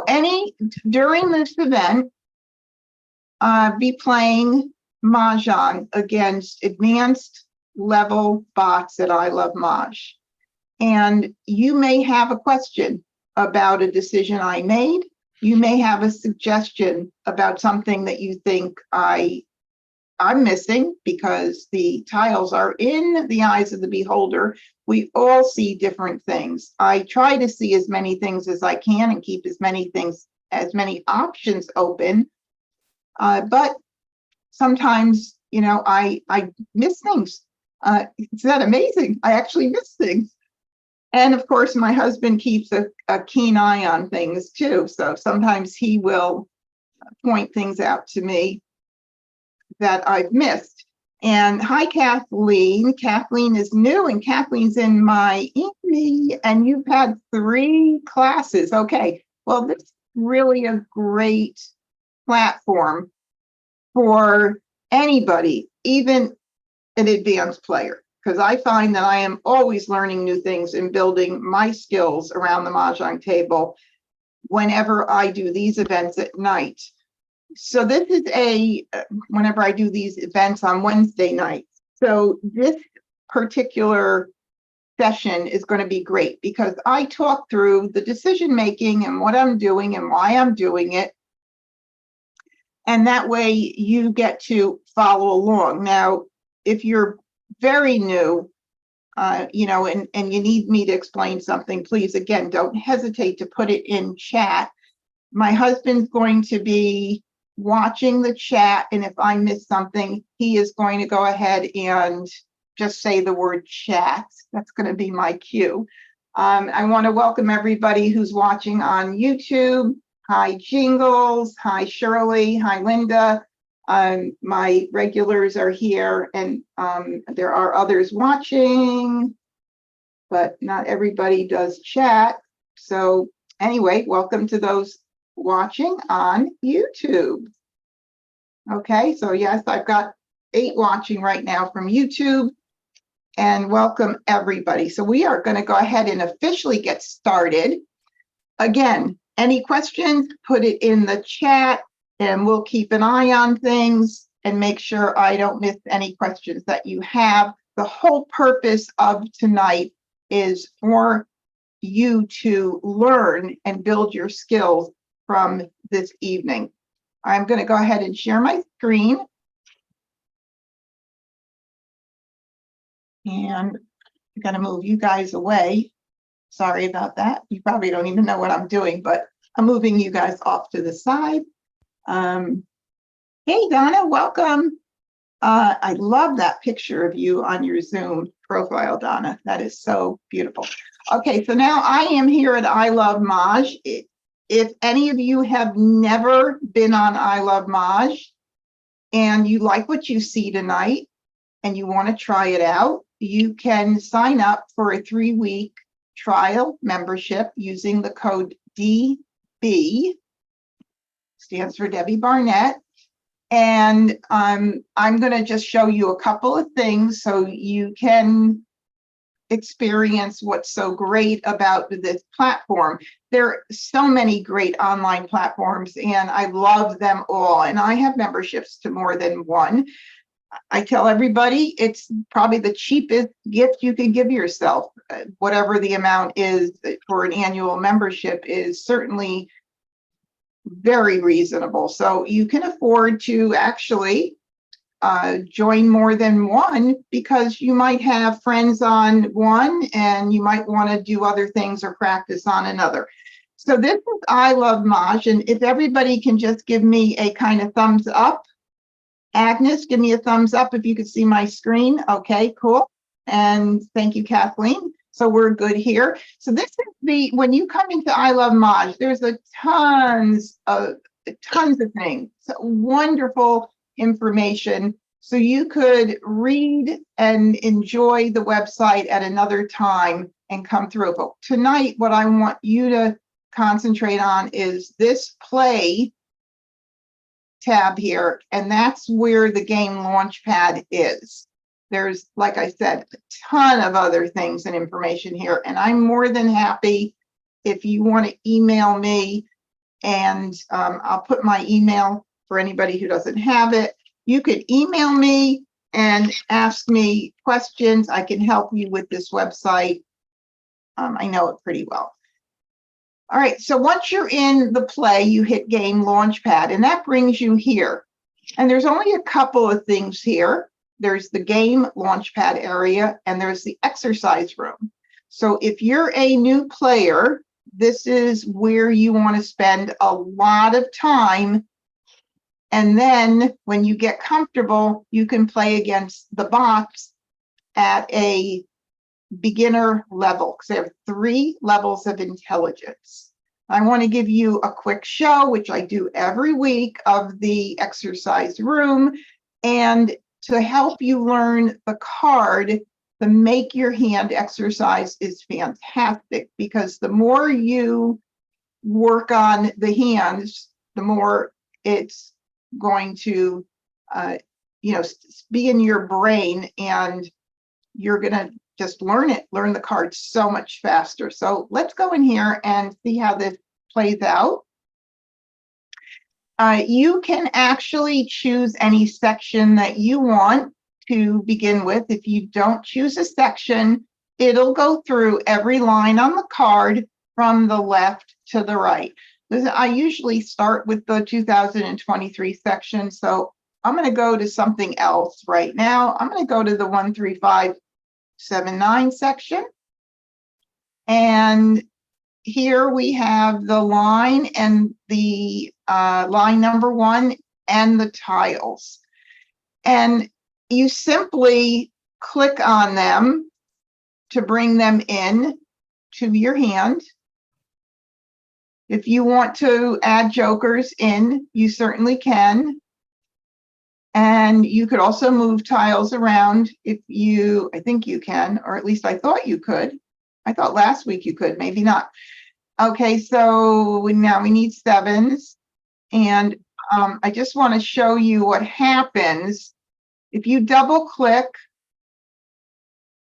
So during this event, be playing Mah Jongg against advanced level bots at I Love Maj. And you may have a question about a decision I made. You may have a suggestion about something that you think I'm missing, because the tiles are in the eyes of the beholder. We all see different things. I try to see as many things as I can and keep as many options open. But sometimes, I miss things. It's that amazing. I actually miss things. And of course, my husband keeps a keen eye on things too. So sometimes he will point things out to me that I've missed. And hi, Kathleen. Kathleen is new, and Kathleen's in Miami, and you've had 3 classes. Okay, well, this is really a great platform for anybody, even an advanced player, because I find that I am always learning new things and building my skills around the Mah Jongg table whenever I do these events at night. So this is whenever I do these events on Wednesday nights. So this particular session is going to be great because I talk through the decision making and what I'm doing and why I'm doing it. And that way you get to follow along. Now, if you're very new, and you need me to explain something, please, again, don't hesitate to put it in chat. My husband's going to be watching the chat, and if I miss something, he is going to go ahead and just say the word chat. That's going to be my cue. I want to welcome everybody who's watching on YouTube. Hi, Jingles. Hi, Shirley. Hi, Linda. My regulars are here, and there are others watching, but not everybody does chat. So anyway, welcome to those watching on YouTube. Okay, so yes, I've got 8 watching right now from YouTube, and welcome everybody. So we are going to go ahead and officially get started. Again, any questions, put it in the chat, and we'll keep an eye on things and make sure I don't miss any questions that you have. The whole purpose of tonight is for you to learn and build your skills from this evening. I'm going to go ahead and share my screen. And I'm going to move you guys away. Sorry about that. You probably don't even know what I'm doing, but I'm moving you guys off to the side. Hey, Donna, welcome. I love that picture of you on your Zoom profile, Donna. That is so beautiful. Okay, so now I am here at I Love Maj. If any of you have never been on I Love Maj and you like what you see tonight and you want to try it out, you can sign up for a 3-week trial membership using the code DB, stands for Debbie Barnett. And I'm going to just show you a couple of things so you can experience what's so great about this platform. There are so many great online platforms, and I love them all. And I have memberships to more than one. I tell everybody it's probably the cheapest gift you can give yourself. Whatever the amount is for an annual membership is certainly very reasonable. So you can afford to actually join more than one, because you might have friends on one and you might want to do other things or practice on another. So this is I Love Maj, and if everybody can just give me a kind of thumbs up. Agnes, give me a thumbs up if you could see my screen. Okay, cool. And thank you, Kathleen. So we're good here. So this is when you come into I Love Maj, there's tons of things, so wonderful information. So you could read and enjoy the website at another time and come through. But tonight, what I want you to concentrate on is this play tab here, and that's where the game Launchpad is. There's, like I said, a ton of other things and information here, and I'm more than happy if you want to email me And I'll put my email for anybody who doesn't have it. You could email me and ask me questions. I can help you with this website. I know it pretty well. All right, so once you're in the play, you hit Game Launchpad, and that brings you here. And there's only a couple of things here. There's the Game Launchpad area, and there's the exercise room. So if you're a new player, this is where you want to spend a lot of time. And then when you get comfortable, you can play against the bots at a beginner level, because they have 3 levels of intelligence. I want to give you a quick show, which I do every week, of the exercise room. And to help you learn the card, the Make Your Hand exercise is fantastic, because the more you work on the hands, the more it's going to be in your brain, and you're going to just learn the cards so much faster. So let's go in here and see how this plays out. You can actually choose any section that you want to begin with. If you don't choose a section, it'll go through every line on the card from the left to the right. I usually start with the 2023 section, so I'm going to go to something else right now. I'm going to go to the 13579 section. And here we have the line and the line number 1 and the tiles. And you simply click on them to bring them in to your hand. If you want to add jokers in, you certainly can. And you could also move tiles around I think you can, or at least I thought you could. I thought last week you could, maybe not. Okay, so now we need 7s. And I just want to show you what happens if you double click,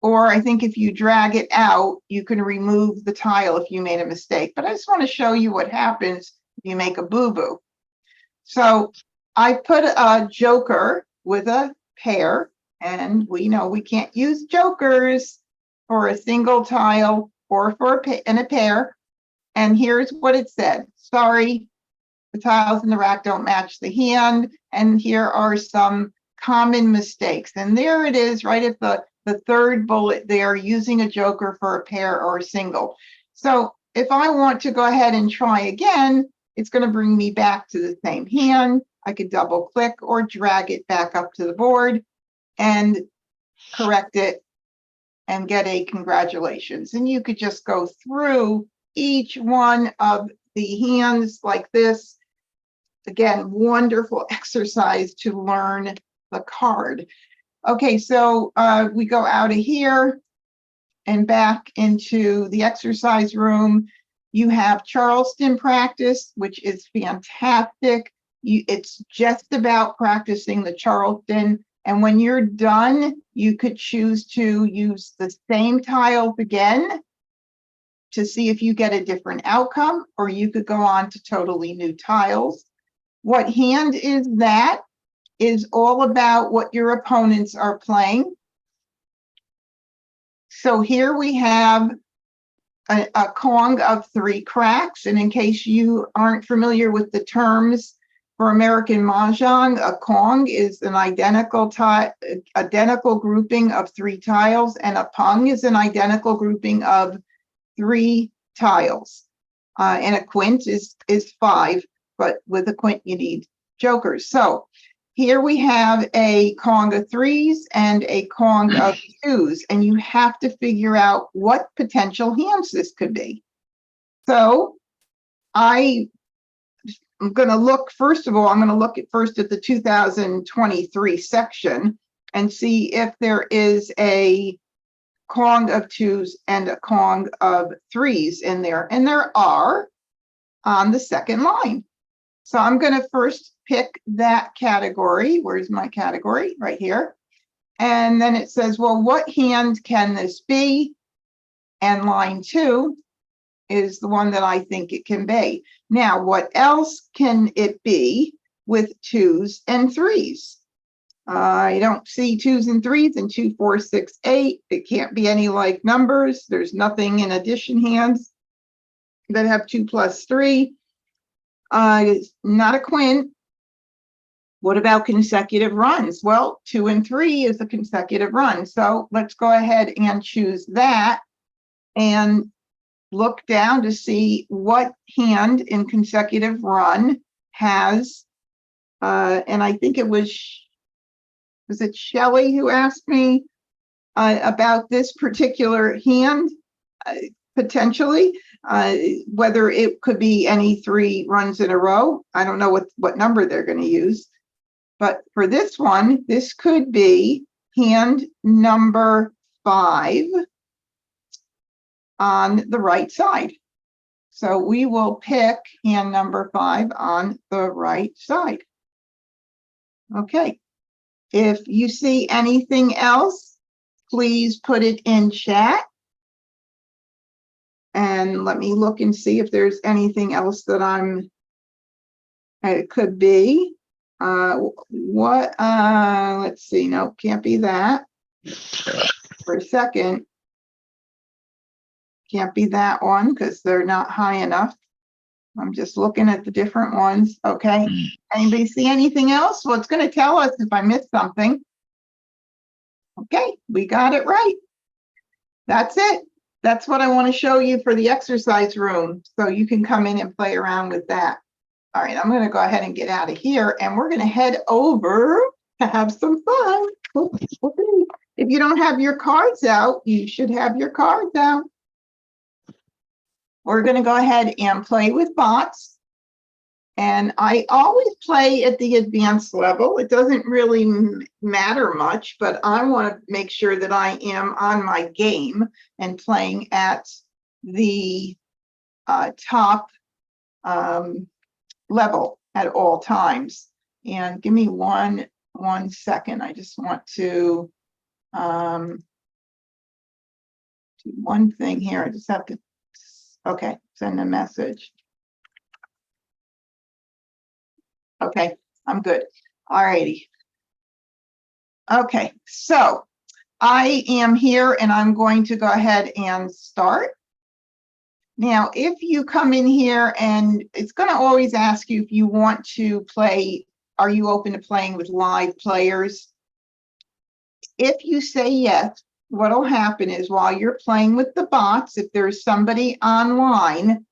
or I think if you drag it out, you can remove the tile if you made a mistake. But I just want to show you what happens if you make a boo-boo. So I put a joker with a pair, and we know we can't use jokers for a single tile or for a pair. And here's what it said. Sorry, the tiles in the rack don't match the hand. And here are some common mistakes. And there it is, right at the third bullet there, using a joker for a pair or a single. So if I want to go ahead and try again, it's going to bring me back to the same hand. I could double click or drag it back up to the board and correct it and get a congratulations. And you could just go through each one of the hands like this. Again, wonderful exercise to learn the card. Okay, so we go out of here and back into the exercise room. You have Charleston practice, which is fantastic. It's just about practicing the Charleston. And when you're done, you could choose to use the same tiles again to see if you get a different outcome, or you could go on to totally new tiles. What hand is that is all about what your opponents are playing. So here we have a Kong of 3 cracks. And in case you aren't familiar with the terms for American Mah Jongg, a Kong is an identical grouping of 3 tiles, and a Pung is an identical grouping of 3 tiles. And a quint is 5, but with a quint you need jokers. So here we have a Kong of 3s and a Kong of 2s, and you have to figure out what potential hands this could be. So I'm going to look, first of all, I'm going to look first at the 2023 section and see if there is a Kong of 2s and a Kong of 3s in there. And there are on the second line. So I'm going to first pick that category. Where's my category? Right here. And then it says, well, what hand can this be? And line 2, is the one that I think it can be. Now, what else can it be with 2s and 3s? I don't see 2s and 3s in 2, 4, 6, 8. It can't be any like numbers. There's nothing in addition hands that have 2 plus 3. Not a quint. What about consecutive runs? Well, 2 and 3 is a consecutive run. So let's go ahead and choose that and look down to see what hand in consecutive run has, and I think it was it Shelley who asked me about this particular hand, potentially, whether it could be any 3 runs in a row. I don't know what number they're going to use. But for this one, this could be hand number 5 on the right side. So we will pick hand number 5 on the right side. Okay. If you see anything else, please put it in chat. And let me look and see if there's anything else that it could be. Let's see. No, can't be that. For a second. Can't be that one because they're not high enough. I'm just looking at the different ones. Okay. Anybody see anything else? Well, it's going to tell us if I missed something. Okay, we got it right. That's it. That's what I want to show you for the exercise room. So you can come in and play around with that. All right, I'm going to go ahead and get out of here and we're going to head over to have some fun. If you don't have your cards out, you should have your cards out. We're going to go ahead and play with bots. And I always play at the advanced level. It doesn't really matter much, but I want to make sure that I am on my game and playing at the top level at all times. And give me one second. I just want to do one thing here. I just have to, okay, send a message. Okay, I'm good. All righty. Okay, so I am here and I'm going to go ahead and start. Now, if you come in here and it's going to always ask you if you want to play, are you open to playing with live players? If you say yes, what will happen is while you're playing with the bots, if there's somebody online,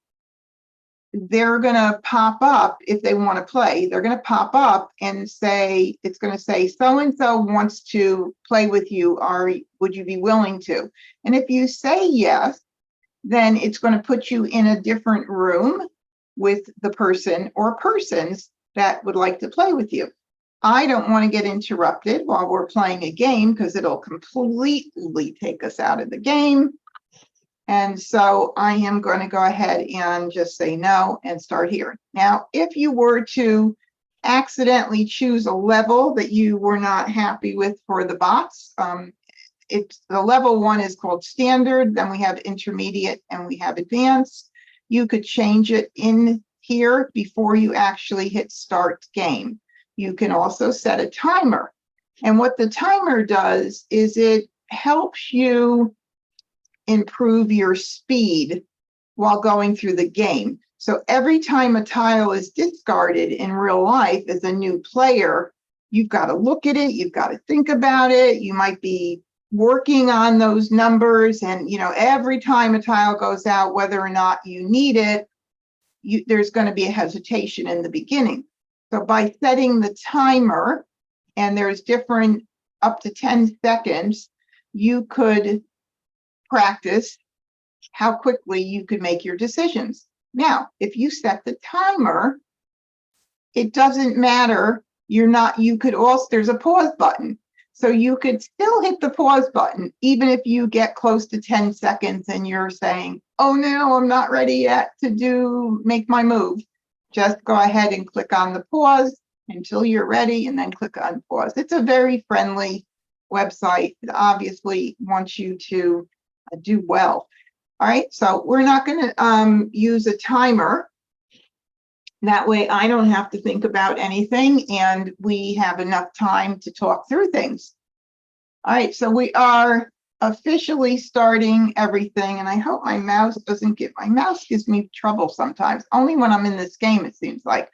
they're going to pop up if they want to play. They're going to pop up and say, it's going to say, so-and-so wants to play with you. Would you be willing to? And if you say yes, then it's going to put you in a different room with the person or persons that would like to play with you. I don't want to get interrupted while we're playing a game because it'll completely take us out of the game. And so I am going to go ahead and just say no and start here. Now, if you were to accidentally choose a level that you were not happy with for the bots, the level 1 is called standard, then we have intermediate and we have advanced. You could change it in here before you actually hit start game. You can also set a timer. And what the timer does is it helps you improve your speed while going through the game. So every time a tile is discarded in real life as a new player, you've got to look at it, you've got to think about it, you might be working on those numbers, and every time a tile goes out, whether or not you need it, there's going to be a hesitation in the beginning. So by setting the timer, and there's different up to 10 seconds, you could practice how quickly you could make your decisions. Now, if you set the timer, it doesn't matter. You could also, there's a pause button. So you could still hit the pause button, even if you get close to 10 seconds and you're saying, oh no, I'm not ready yet to make my move. Just go ahead and click on the pause until you're ready and then click on pause. It's a very friendly website. It obviously wants you to do well. All right, so we're not going to use a timer. That way I don't have to think about anything and we have enough time to talk through things. All right, so we are officially starting everything, and I hope my mouse gives me trouble sometimes, only when I'm in this game, it seems like.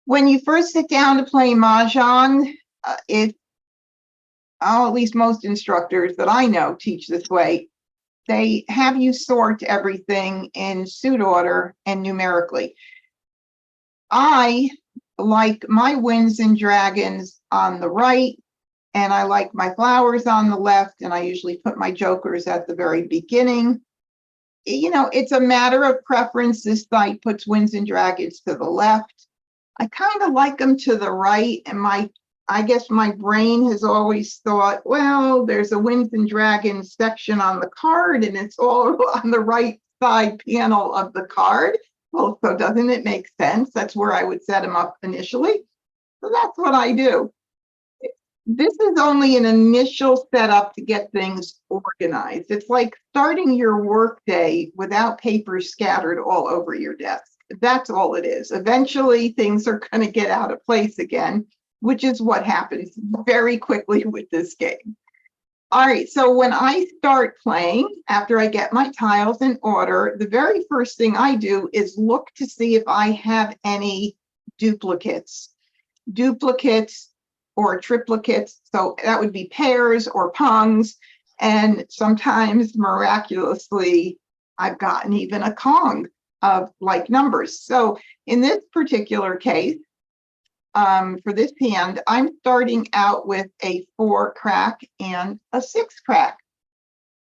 When you first sit down to play Mah Jongg, at least most instructors that I know teach this way, they have you sort everything in suit order and numerically. I like my winds and dragons on the right, and I like my flowers on the left, and I usually put my jokers at the very beginning. You know, it's a matter of preference. This site puts winds and dragons to the left. I kind of like them to the right, and I guess my brain has always thought, well, there's a winds and dragons section on the card, and it's all on the right side panel of the card. Well, so doesn't it make sense? That's where I would set them up initially. So that's what I do. This is only an initial setup to get things organized. It's like starting your workday without papers scattered all over your desk. That's all it is. Eventually, things are going to get out of place again, which is what happens very quickly with this game. All right, so when I start playing, after I get my tiles in order, the very first thing I do is look to see if I have any duplicates. Duplicates or triplicates, so that would be pairs or pungs, and sometimes miraculously, I've gotten even a Kong of like numbers. So in this particular case, for this hand, I'm starting out with a 4 crack and a 6 crack.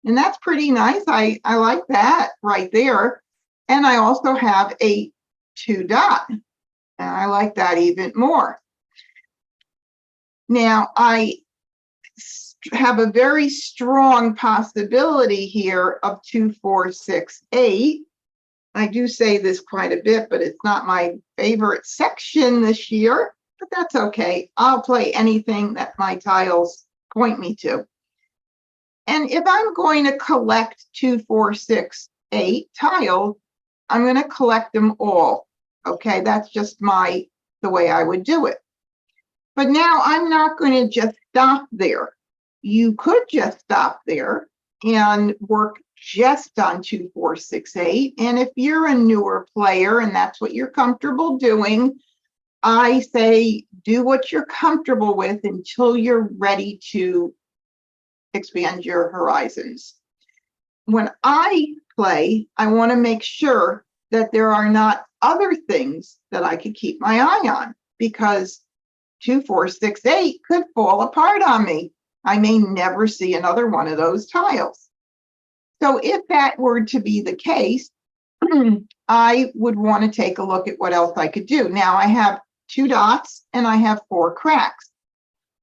And that's pretty nice. I like that right there. And I also have a 2 dot. And I like that even more. Now, I have a very strong possibility here of 2, 4, 6, 8. I do say this quite a bit, but it's not my favorite section this year, but that's okay. I'll play anything that my tiles point me to. And if I'm going to collect 2, 4, 6, 8 tiles, I'm going to collect them all. Okay, that's just the way I would do it. But now I'm not going to just stop there. You could just stop there and work just on 2, 4, 6, 8. And if you're a newer player and that's what you're comfortable doing, I say do what you're comfortable with until you're ready to expand your horizons. When I play, I want to make sure that there are not other things that I could keep my eye on, because 2, 4, 6, 8 could fall apart on me. I may never see another one of those tiles. So if that were to be the case, I would want to take a look at what else I could do. Now I have 2 dots and I have 4 cracks.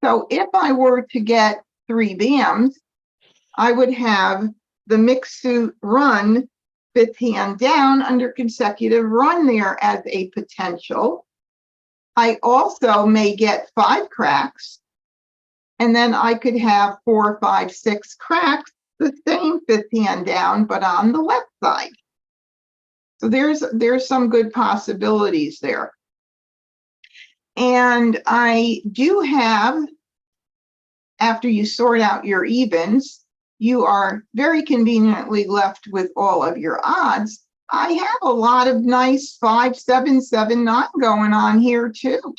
So if I were to get 3 BAMs, I would have the mixed suit run 5th hand down under consecutive run there as a potential. I also may get 5 cracks, and then I could have 4, 5, 6 cracks, the same 5th hand down, but on the left side. So there's some good possibilities there. And I do have, after you sort out your evens, you are very conveniently left with all of your odds. I have a lot of nice 5, 7, 7, 9 going on here too.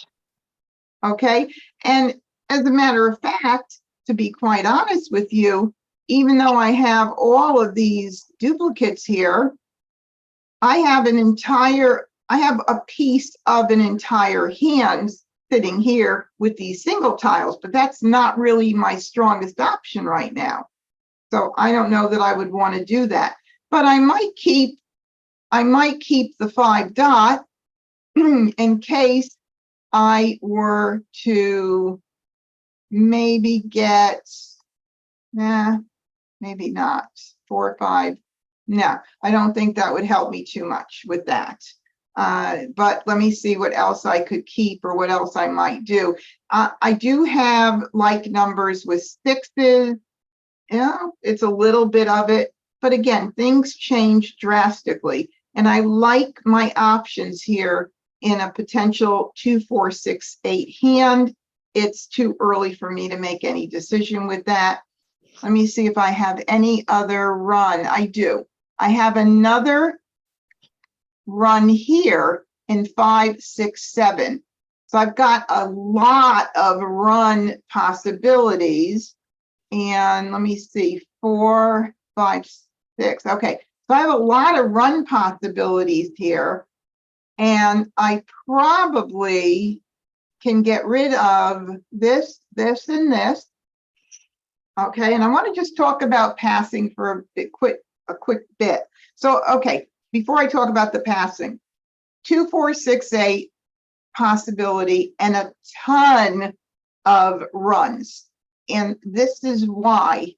Okay, and as a matter of fact, to be quite honest with you, even though I have all of these duplicates here, I have a piece of an entire hand sitting here with these single tiles, but that's not really my strongest option right now. So I don't know that I would want to do that, but I might keep the 5 dot in case I were to maybe get, maybe not, 4 or 5. No, I don't think that would help me too much with that. But let me see what else I could keep or what else I might do. I do have like numbers with 6s. Yeah, it's a little bit of it. But again, things change drastically. And I like my options here in a potential 2, 4, 6, 8 hand. It's too early for me to make any decision with that. Let me see if I have any other run. I do. I have another run here in 5, 6, 7. So I've got a lot of run possibilities. And let me see, 4, 5, 6. Okay, so I have a lot of run possibilities here. And I probably can get rid of this, this, and this. Okay, and I want to just talk about passing for a quick bit. So, okay, before I talk about the passing, 2, 4, 6, 8 possibility and a ton of runs. And this is why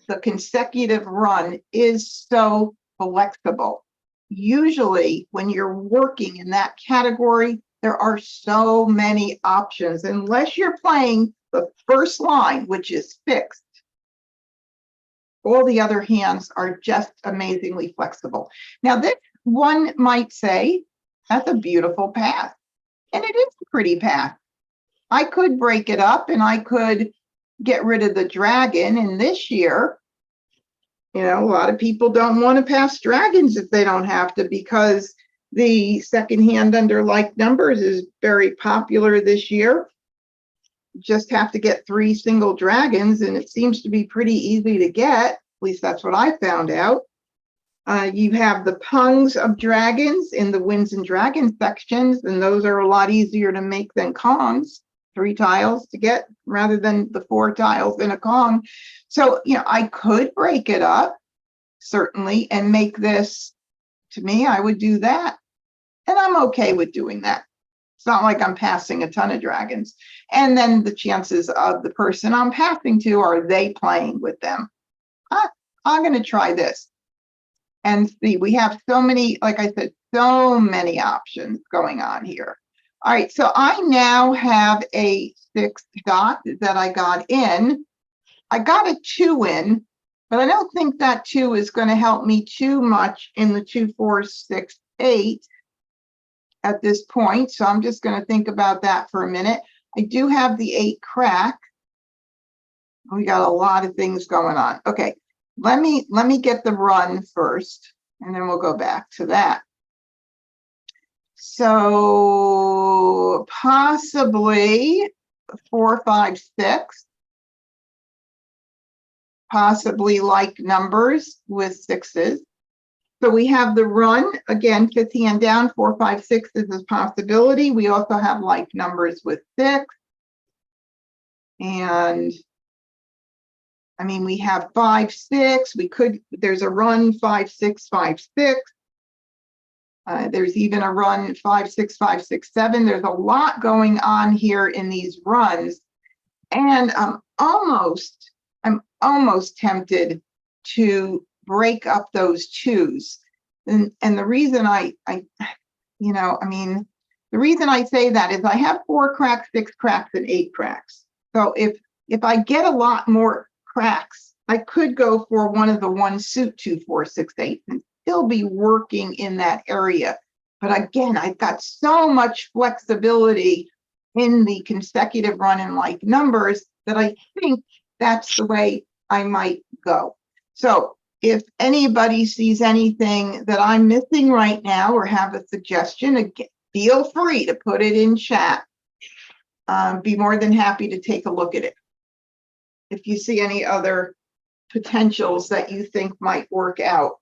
the consecutive run is so flexible. Usually when you're working in that category, there are so many options, unless you're playing the first line, which is fixed. All the other hands are just amazingly flexible. Now, this one might say, that's a beautiful path. And it is a pretty path. I could break it up and I could get rid of the dragon. And this year, you know, a lot of people don't want to pass dragons if they don't have to, because the second hand under like numbers is very popular this year. Just have to get 3 single dragons, and it seems to be pretty easy to get. At least that's what I found out. You have the pungs of dragons in the winds and dragons sections, and those are a lot easier to make than kongs. 3 tiles to get rather than the 4 tiles in a kong. So, you know, I could break it up, certainly, and make this, to me, I would do that. And I'm okay with doing that. It's not like I'm passing a ton of dragons. And then the chances of the person I'm passing to, are they playing with them? I'm going to try this and see. We have so many, like I said, so many options going on here. All right, so I now have a 6 dot that I got in. I got a 2 in, but I don't think that 2 is going to help me too much in the 2, 4, 6, 8 at this point. So I'm just going to think about that for a minute. I do have the 8 crack. We got a lot of things going on. Okay, let me get the run first, and then we'll go back to that. So possibly 4, 5, 6. Possibly like numbers with 6s. So we have the run, again, 5th hand down, 4, 5, 6 is a possibility. We also have like numbers with 6. And I mean, we have 5, 6. We could, there's a run 5, 6, 5, 6. There's even a run 5, 6, 5, 6, 7. There's a lot going on here in these runs. And I'm almost tempted to break up those 2s. And the reason the reason I say that is I have 4 cracks, 6 cracks, and 8 cracks. So if I get a lot more cracks, I could go for one of the 1 suit 2, 4, 6, 8 and still be working in that area. But again, I've got so much flexibility in the consecutive run and like numbers that I think that's the way I might go. So if anybody sees anything that I'm missing right now or have a suggestion, again, feel free to put it in chat. Be more than happy to take a look at it. If you see any other potentials that you think might work out,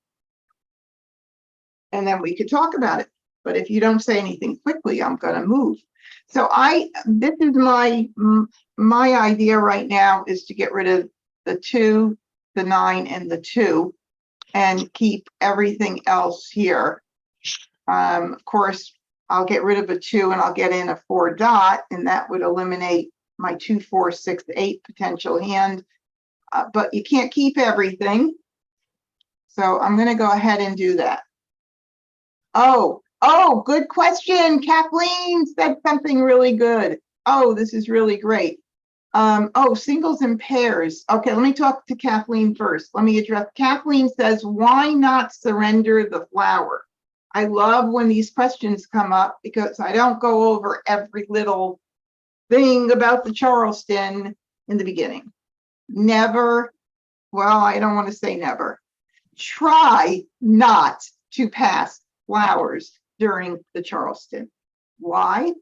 and then we could talk about it. But if you don't say anything quickly, I'm going to move. So this is my idea right now, is to get rid of the 2, the 9, and the 2, and keep everything else here. Of course, I'll get rid of a 2 and I'll get in a 4 dot, and that would eliminate my 2, 4, 6, 8 potential hand. But you can't keep everything. So I'm going to go ahead and do that. Oh, good question. Kathleen said something really good. Oh, this is really great. Oh, singles and pairs. Okay, let me talk to Kathleen first. Let me address. Kathleen says, why not surrender the flower? I love when these questions come up because I don't go over every little thing about the Charleston in the beginning. Never, well, I don't want to say never. Try not to pass flowers during the Charleston. Why?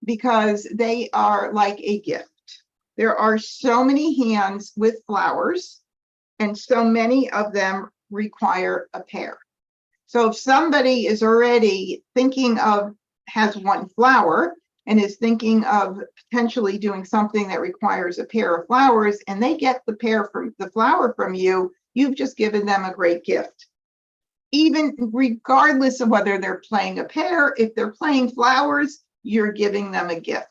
Because they are like a gift. There are so many hands with flowers, and so many of them require a pair. So if somebody is already thinking of, has one flower and is thinking of potentially doing something that requires a pair of flowers, and they get the flower from you, you've just given them a great gift. Even regardless of whether they're playing a pair, if they're playing flowers, you're giving them a gift.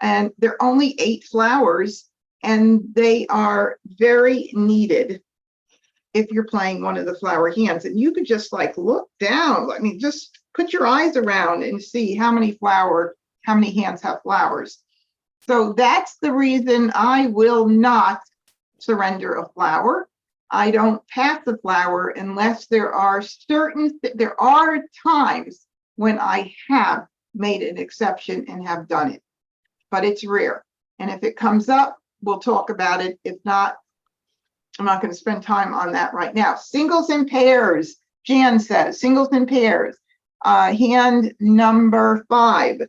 And there are only 8 flowers, and they are very needed if you're playing one of the flower hands. And you could just like look down, I mean, just put your eyes around and see how many hands have flowers. So that's the reason I will not surrender a flower. I don't pass a flower unless there are times when I have made an exception and have done it, but it's rare. And if it comes up, we'll talk about it. If not, I'm not going to spend time on that right now. Singles and pairs, Jan says, singles and pairs. Hand number 5.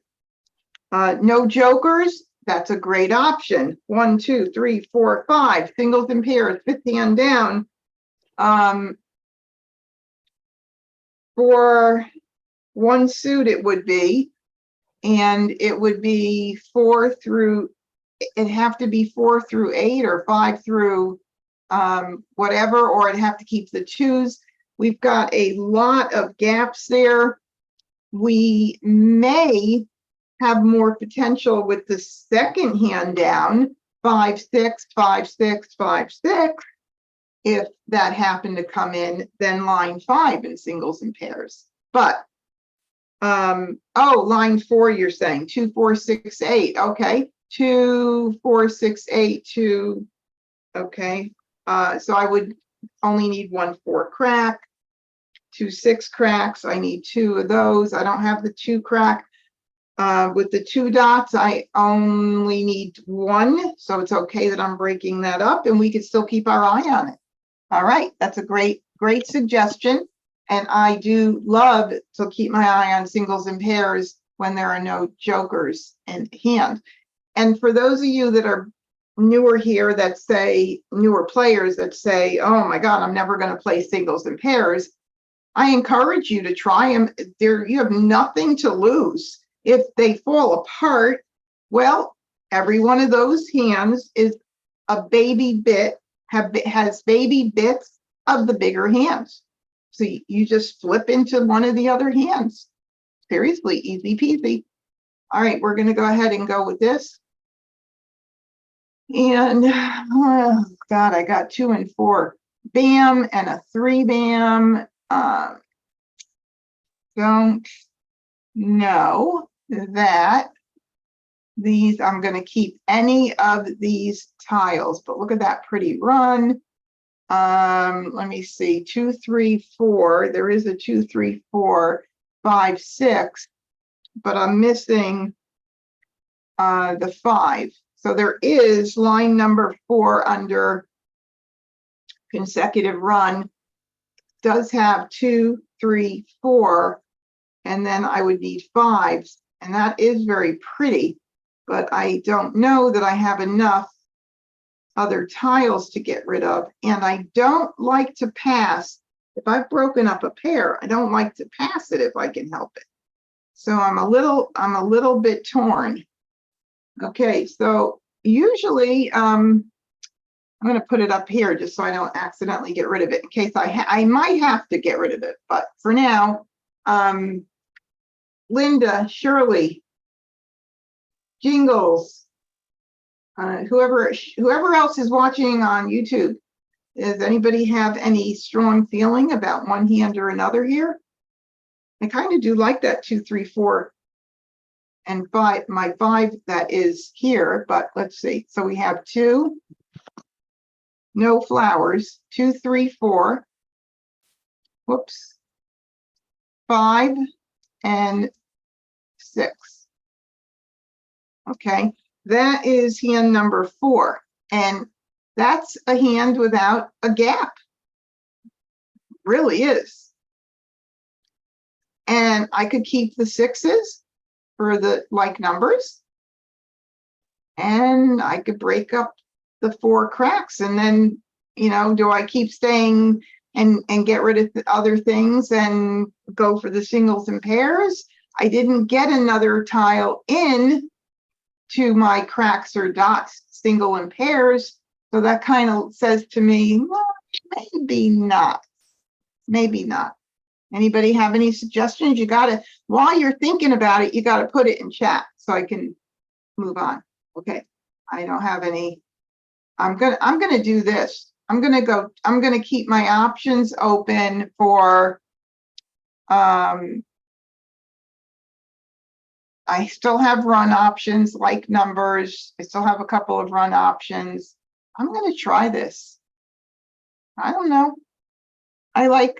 No jokers, that's a great option. 1, 2, 3, 4, 5, singles and pairs, 5th hand down. For one suit it would be, and it would be 4 through, it'd have to be 4 through 8 or 5 through whatever, or I'd have to keep the 2s. We've got a lot of gaps there. We may have more potential with the 2nd hand down, 5, 6, 5, 6, 5, 6, if that happened to come in, then line 5 in singles and pairs. But line 4, you're saying 2, 4, 6, 8. Okay, 2, 4, 6, 8, 2. Okay, so I would only need 1 4 crack, 2 6 cracks. I need 2 of those. I don't have the 2 crack. With the 2 dots, I only need 1, so it's okay that I'm breaking that up, and we could still keep our eye on it. All right, that's a great suggestion. And I do love to keep my eye on singles and pairs when there are no jokers in hand. And for those of you that are newer here, that say, newer players that say, oh my God, I'm never going to play singles and pairs, I encourage you to try them. You have nothing to lose. If they fall apart, well, every one of those hands is a baby bit, has baby bits of the bigger hands. So you just flip into one of the other hands. Seriously, easy peasy. All right, we're going to go ahead and go with this. And oh God, I got 2 and 4 bam and a 3 bam. Don't know that these, I'm going to keep any of these tiles, but look at that pretty run. Let me see, 2, 3, 4. There is a 2, 3, 4, 5, 6, but I'm missing the 5. So there is line number 4 under consecutive run, does have 2, 3, 4, and then I would need 5, and that is very pretty, but I don't know that I have enough other tiles to get rid of, and I don't like to pass. If I've broken up a pair, I don't like to pass it if I can help it. So I'm a little bit torn. Okay, so usually I'm going to put it up here just so I don't accidentally get rid of it in case I might have to get rid of it, but for now, Linda, Shirley, Jingles, whoever else is watching on YouTube, does anybody have any strong feeling about one hand or another here? I kind of do like that 2, 3, 4 and 5, my 5 that is here, but let's see. So we have 2, no flowers, 2, 3, 4, whoops, 5 and 6. Okay, that is hand number 4. And that's a hand without a gap. Really is. And I could keep the 6s for the like numbers. And I could break up the 4 cracks. And then, you know, do I keep staying and get rid of the other things and go for the singles and pairs? I didn't get another tile in to my cracks or dots, single and pairs. So that kind of says to me, well, maybe not. Maybe not. Anybody have any suggestions? You got to, while you're thinking about it, you got to put it in chat so I can move on. Okay. I don't have any. I'm going to do this. I'm going to keep my options open for, I still have run options like numbers. I still have a couple of run options. I'm going to try this. I don't know.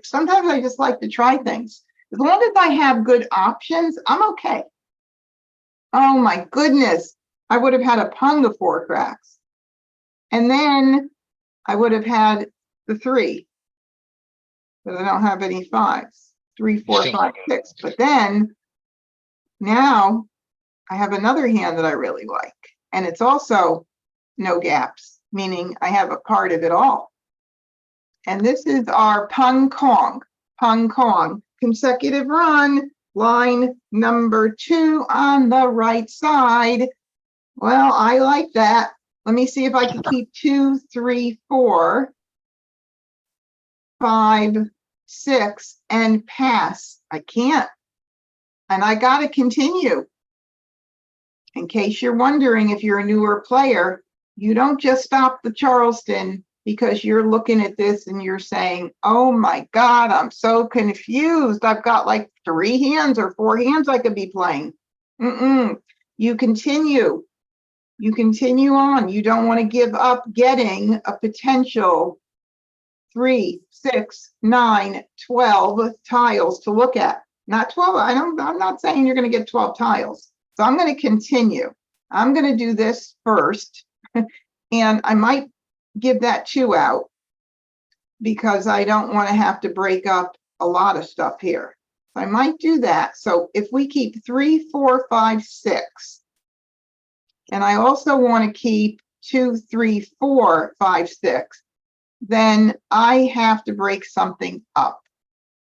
Sometimes I just like to try things. As long as I have good options, I'm okay. Oh my goodness. I would have had a pung of 4 cracks. And then I would have had the 3. But I don't have any 5s. 3, 4, 5, 6. But then now I have another hand that I really like. And it's also no gaps, meaning I have a part of it all. And this is our Pung Kong, consecutive run, line number 2 on the right side. Well, I like that. Let me see if I can keep 2, 3, 4, 5, 6, and pass. I can't. And I got to continue. In case you're wondering, if you're a newer player, you don't just stop the Charleston because you're looking at this and you're saying, oh my God, I'm so confused. I've got like 3 hands or 4 hands I could be playing. You continue. You continue on. You don't want to give up getting a potential 3, 6, 9, 12 tiles to look at. Not 12. I'm not saying you're going to get 12 tiles. So I'm going to continue. I'm going to do this first. And I might give that 2 out because I don't want to have to break up a lot of stuff here. I might do that. So if we keep 3, 4, 5, 6, and I also want to keep 2, 3, 4, 5, 6, then I have to break something up.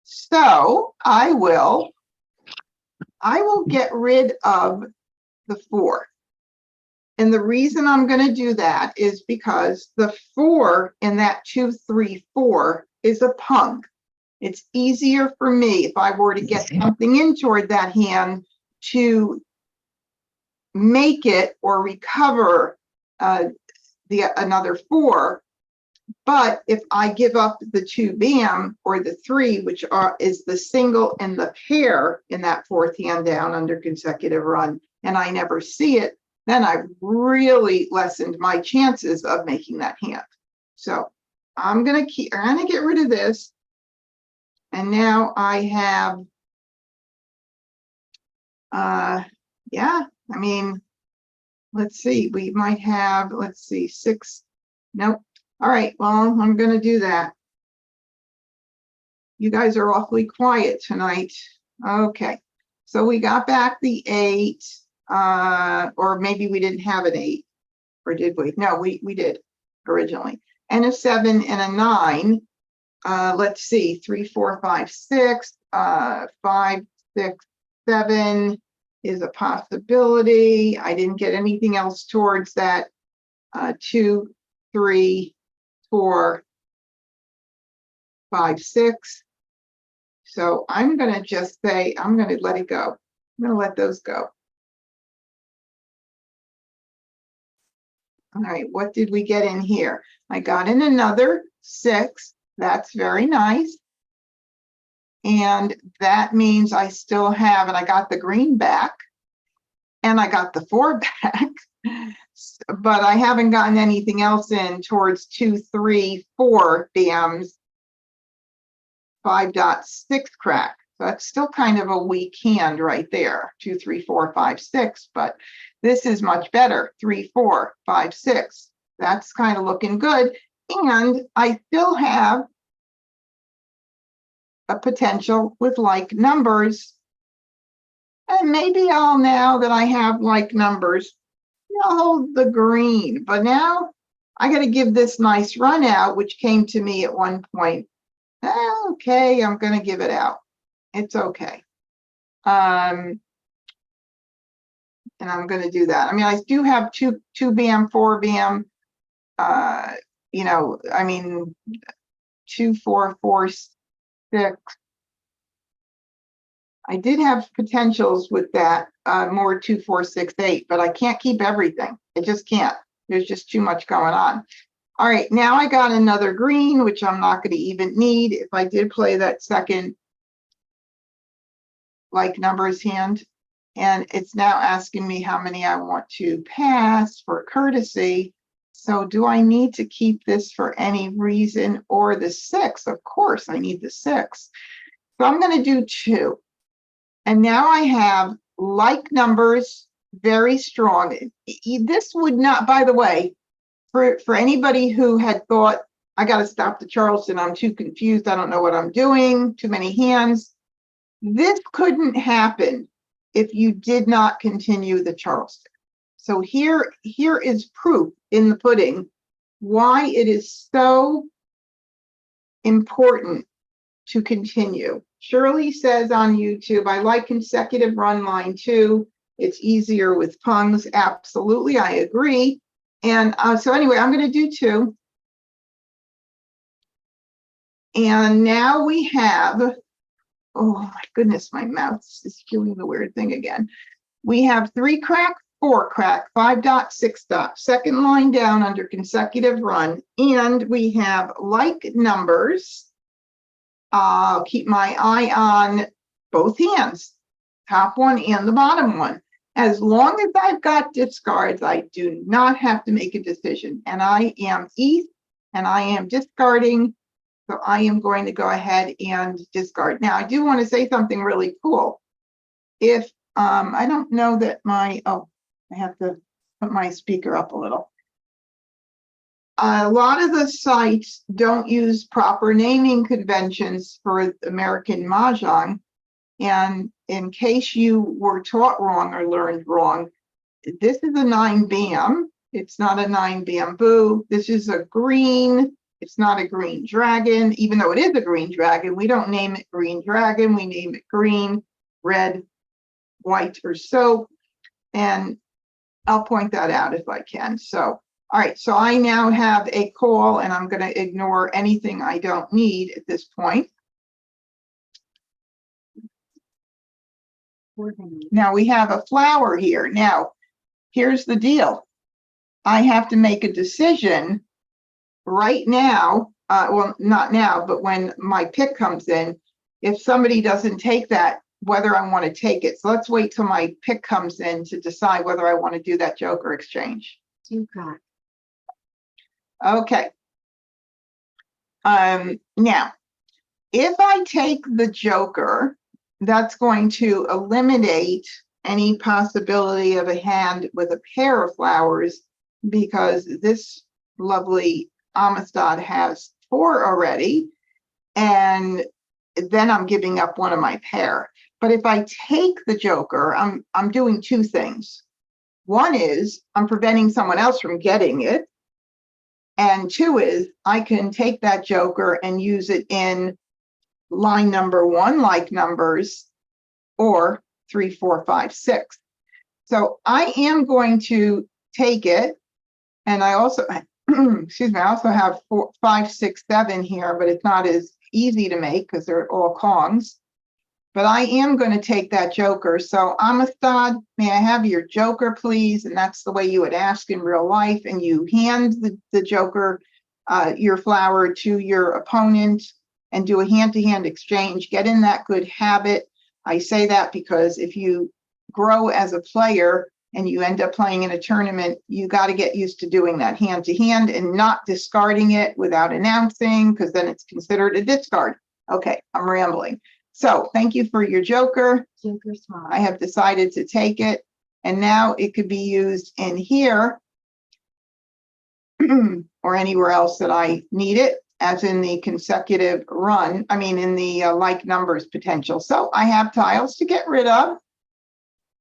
So I will get rid of the 4. And the reason I'm going to do that is because the 4 in that 2, 3, 4 is a pung. It's easier for me if I were to get something in toward that hand to make it or recover another 4. But if I give up the 2 bam or the 3, which is the single and the pair in that 4th hand down under consecutive run, and I never see it, then I've really lessened my chances of making that hand. So I'm gonna get rid of this. And now I have, yeah, I mean, let's see, we might have, let's see, 6, nope. All right, well, I'm gonna do that. You guys are awfully quiet tonight. Okay, so we got back the 8, or maybe we didn't have an 8, or did we? No, we did originally. And a 7 and a 9. Let's see, 3, 4, 5, 6, 5, 6, 7 is a possibility. I didn't get anything else towards that. 2, 3, 4, 5, 6. So I'm going to just say, I'm going to let it go. I'm going to let those go. All right, what did we get in here? I got in another 6. That's very nice. And that means I still have, and I got the green back. and I got the 4 back, but I haven't gotten anything else in towards 2, 3, 4 BMs, 5.6 crack. So that's still kind of a weak hand right there. 2, 3, 4, 5, 6, but this is much better. 3, 4, 5, 6. That's kind of looking good. And I still have a potential with like numbers. And maybe I'll, now that I have like numbers, I'll hold the green. But now I got to give this nice run out, which came to me at one point. Okay, I'm going to give it out. It's okay. And I'm going to do that. I mean, I do have 2 BM, 4 BM. You know, I mean, 2, 4, 4, 6. I did have potentials with that, more 2, 4, 6, 8, but I can't keep everything. I just can't. There's just too much going on. All right, now I got another green, which I'm not going to even need if I did play that second like numbers hand. And it's now asking me how many I want to pass for courtesy. So do I need to keep this for any reason, or the 6? Of course, I need the 6. So I'm going to do 2. And now I have like numbers, very strong. This would not, by the way, for anybody who had thought, I got to stop the Charleston, I'm too confused, I don't know what I'm doing, too many hands. This couldn't happen if you did not continue the Charleston. So here is proof in the pudding why it is so important to continue. Shirley says on YouTube, I like consecutive run line too. It's easier with pungs. Absolutely, I agree. And so anyway, I'm going to do 2. And now we have, oh my goodness, my mouth is doing the weird thing again. We have 3 crack, 4 crack, 5.6. Second line down under consecutive run. And we have like numbers. I'll keep my eye on both hands, top one and the bottom one. As long as I've got discards, I do not have to make a decision. And I am ETH, and I am discarding. So I am going to go ahead and discard. Now, I do want to say something really cool. If I don't know that my, oh, I have to put my speaker up a little. A lot of the sites don't use proper naming conventions for American Mah Jongg. And in case you were taught wrong or learned wrong, this is a 9 BM. It's not a 9 bamboo. This is a green. It's not a green dragon, even though it is a green dragon. We don't name it green dragon. We name it green, red, white, or soap. And I'll point that out if I can. So, all right, so I now have a call, and I'm going to ignore anything I don't need at this point. Now we have a flower here. Now, here's the deal. I have to make a decision right now. Well, not now, but when my pick comes in, if somebody doesn't take that, whether I want to take it. So let's wait till my pick comes in to decide whether I want to do that joker exchange. Okay. Now, if I take the joker, that's going to eliminate any possibility of a hand with a pair of flowers, because this lovely Amistad has 4 already, and then I'm giving up one of my pair. But if I take the joker, I'm doing 2 things. One is I'm preventing someone else from getting it. And 2 is I can take that joker and use it in line number 1, like numbers, or 3, 4, 5, 6. So I am going to take it. And I also, excuse me, I also have 4, 5, 6, 7 here, but it's not as easy to make because they're all Kongs. But I am going to take that joker. So Amistad, may I have your joker, please? And that's the way you would ask in real life. And you hand the joker, your flower, to your opponent and do a hand-to-hand exchange. Get in that good habit. I say that because if you grow as a player, and you end up playing in a tournament, you got to get used to doing that hand to hand and not discarding it without announcing, because then it's considered a discard. Okay, I'm rambling. So thank you for your joker. Joker swap. I have decided to take it, and now it could be used in here or anywhere else that I need it, as in the consecutive run, I mean, in the like numbers potential. So I have tiles to get rid of.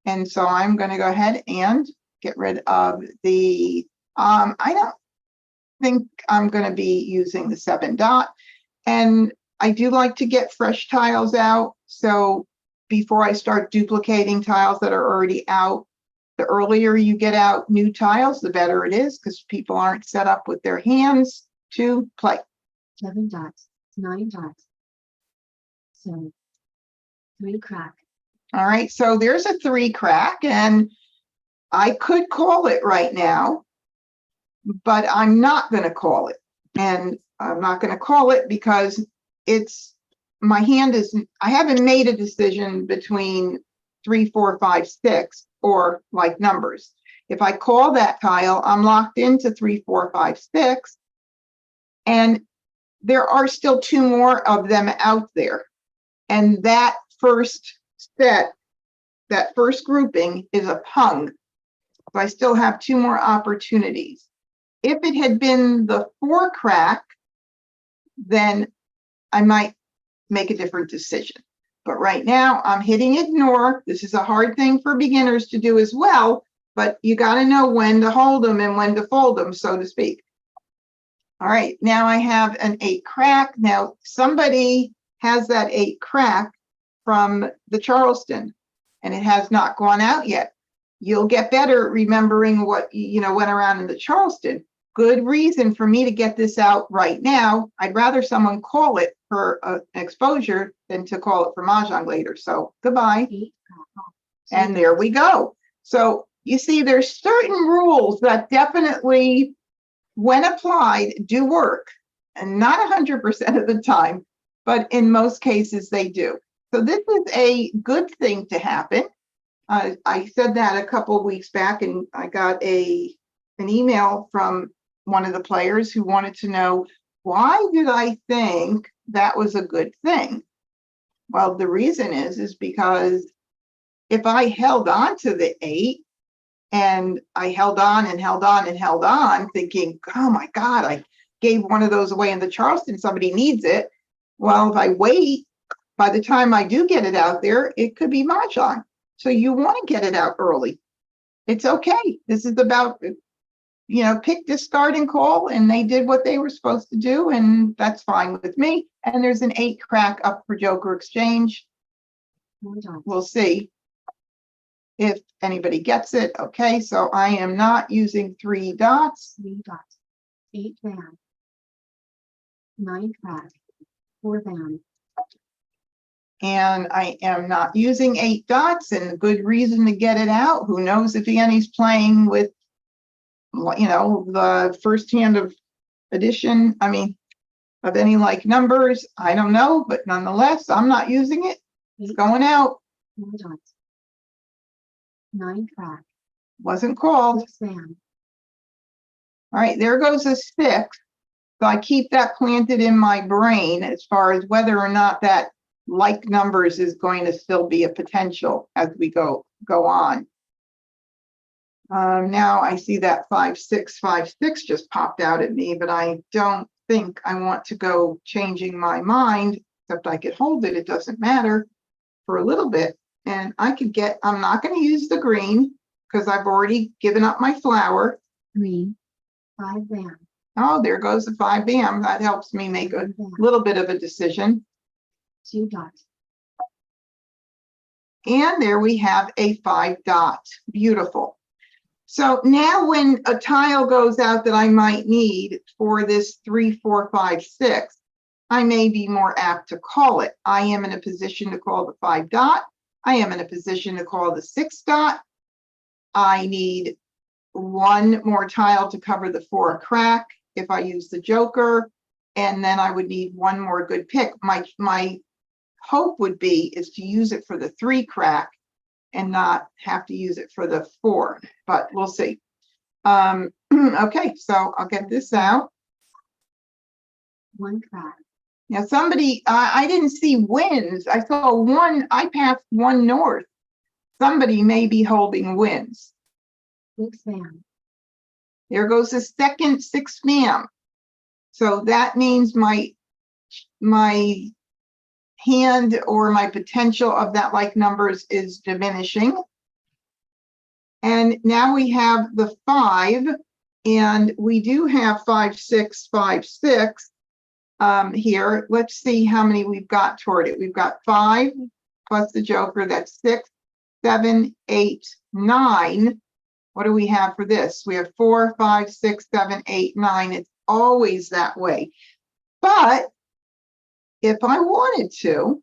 And so I'm going to go ahead and get rid of the, I don't think I'm going to be using the 7 dot. And I do like to get fresh tiles out. So before I start duplicating tiles that are already out, the earlier you get out new tiles, the better it is, because people aren't set up with their hands to play. 7 dots, 9 dots. So 3 crack. All right, so there's a 3 crack, and I could call it right now, but I'm not going to call it. And I'm not going to call it because it's, my hand is, I haven't made a decision between 3, 4, 5, 6 or like numbers. If I call that tile, I'm locked into 3, 4, 5, 6, and there are still 2 more of them out there. And that first set, that first grouping is a pung. So I still have 2 more opportunities. If it had been the 4 crack, then I might make a different decision. But right now I'm hitting ignore. This is a hard thing for beginners to do as well, but you got to know when to hold them and when to fold them, so to speak. All right, now I have an 8 crack. Now somebody has that 8 crack from the Charleston, and it has not gone out yet. You'll get better remembering what, you know, went around in the Charleston. Good reason for me to get this out right now. I'd rather someone call it for an exposure than to call it for Mah Jongg later. So goodbye. 8 crack. And there we go. So you see, there's certain rules that definitely, when applied, do work, and not 100% of the time, but in most cases they do. So this is a good thing to happen. I said that a couple of weeks back, and I got an email from one of the players who wanted to know, why did I think that was a good thing? Well, the reason is because if I held on to the 8, and I held on and held on and held on, thinking, oh my God, I gave one of those away in the Charleston, somebody needs it. Well, if I wait, by the time I do get it out there, it could be Mah Jongg. So you want to get it out early. It's okay. This is about, you know, pick, discard, and call, and they did what they were supposed to do, and that's fine with me. And there's an 8 crack up for Joker exchange. We'll see if anybody gets it. Okay, so I am not using 3 dots. 3 dots. 8 band. 9 crack. 4 band. And I am not using 8 dots, and a good reason to get it out. Who knows if Annie's playing with, you know, the first hand of addition, I mean, of any like numbers. I don't know, but nonetheless, I'm not using it. It's going out. 4 dots. 9 crack. Wasn't called. 6 band. All right, there goes a 6. So I keep that planted in my brain as far as whether or not that like numbers is going to still be a potential as we go on. Now I see that 5, 6, 5, 6 just popped out at me, but I don't think I want to go changing my mind, except I could hold it. It doesn't matter for a little bit. And I could get, I'm not going to use the green because I've already given up my flower. Green. 5 band. Oh, there goes the 5 bam. That helps me make a little bit of a decision. 2 dots. And there we have a 5 dot. Beautiful. So now when a tile goes out that I might need for this 3, 4, 5, 6, I may be more apt to call it. I am in a position to call the 5 dot. I am in a position to call the 6 dot. I need 1 more tile to cover the 4 crack if I use the joker, and then I would need 1 more good pick. My hope would be is to use it for the 3 crack and not have to use it for the 4, but we'll see. Okay, so I'll get this out. 1 crack, Now somebody, I didn't see wins. I saw 1, I passed 1 north. Somebody may be holding wins. 6 van, There goes the second 6 spam. So that means my hand or my potential of that like numbers is diminishing. And now we have the 5, and we do have 5, 6, 5, 6 here. Let's see how many we've got toward it. We've got 5 plus the joker, that's 6, 7, 8, 9. What do we have for this? We have 4, 5, 6, 7, 8, 9. It's always that way. But if I wanted to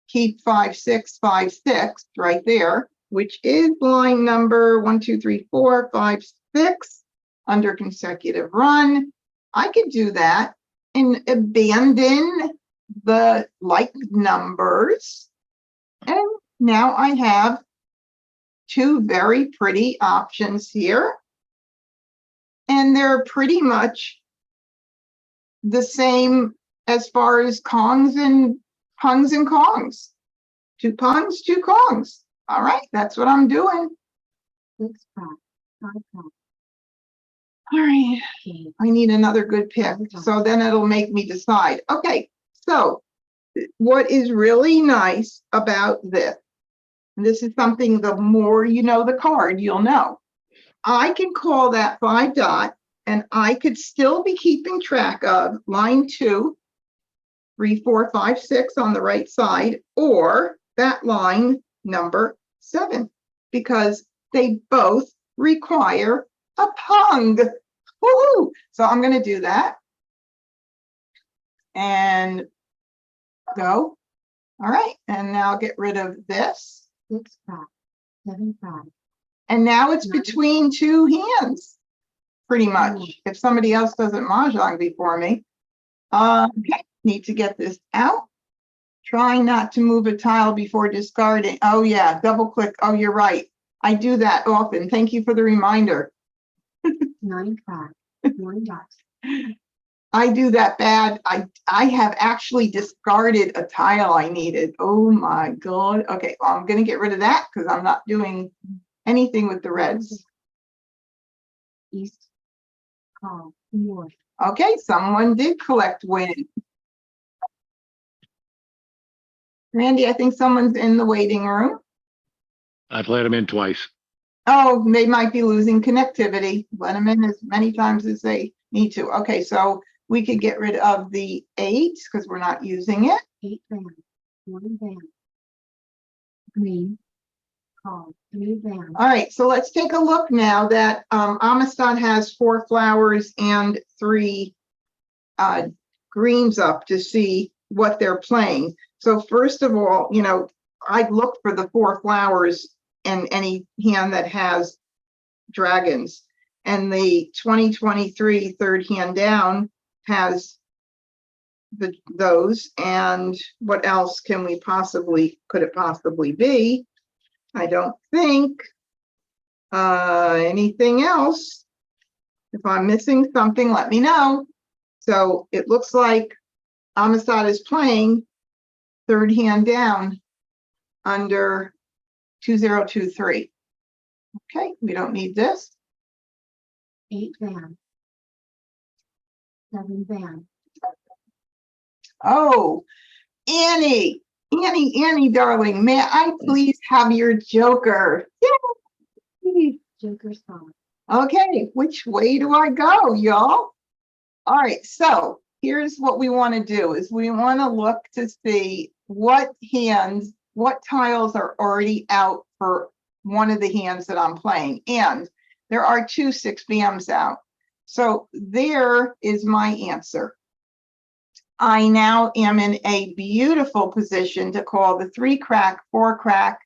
keep 5, 6, 5, 6 right there, which is line number 1, 2, 3, 4, 5, 6 under consecutive run, I could do that and abandon the like numbers. And now I have 2 very pretty options here. And they're pretty much the same as far as kongs and pungs and kongs. 2 pungs, 2 kongs. All right, that's what I'm doing. 6 crack, 5 crack, All right, okay, I need another good pick. So then it'll make me decide. Okay, so what is really nice about this, and this is something the more you know the card, you'll know. I can call that 5 dot, and I could still be keeping track of line 2, 3, 4, 5, 6 on the right side, or that line number 7, because they both require a pung. Woohoo! So I'm going to do that and go. All right, and now get rid of this. 6 crack, 7 crack, And now it's between 2 hands, pretty much, if somebody else doesn't Mah Jongg before me. Okay, need to get this out. Trying not to move a tile before discarding. Oh yeah, double click. Oh, you're right. I do that often. Thank you for the reminder. 9 crack, 1 dot, I do that bad. I have actually discarded a tile I needed. Oh my God. Okay, well, I'm going to get rid of that because I'm not doing anything with the reds. east, call, north, Okay, someone did collect win. Randy, I think someone's in the waiting room. I've let him in twice. Oh, they might be losing connectivity. Let them in as many times as they need to. Okay, so we could get rid of the 8 because we're not using it. 8 van, 1 van, green, call, 3 van, All right, so let's take a look now that Amistad has 4 flowers and 3 greens up to see what they're playing. So first of all, you know, I'd look for the 4 flowers in any hand that has dragons. And the 2023 third hand down has those. And what else could it possibly be? I don't think anything else. If I'm missing something, let me know. So it looks like Amistad is playing third hand down under 2023. Okay, we don't need this. 8 van, 7 van, Oh, Annie, darling, may I please have your joker? Yay! joker's call, Okay, which way do I go, y'all? All right, so here's what we want to do is we want to look to see what tiles are already out for one of the hands that I'm playing. And there are 2 6 bams out. So there is my answer. I now am in a beautiful position to call the 3 crack, 4 crack,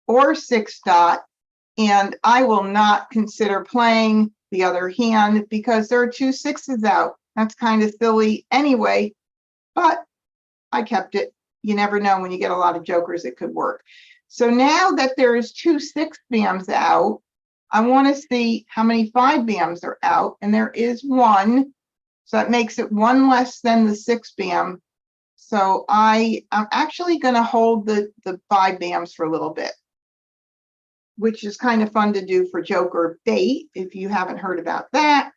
or 6 dot. And I will not consider playing the other hand because there are 2 6s out. That's kind of silly anyway, but I kept it. You never know when you get a lot of jokers, it could work. So now that there's 2 6 bams out, I want to see how many 5 bams are out, and there is 1. So that makes it 1 less than the 6 bam. So I'm actually going to hold the 5 bams for a little bit, which is kind of fun to do for Joker bait, if you haven't heard about that.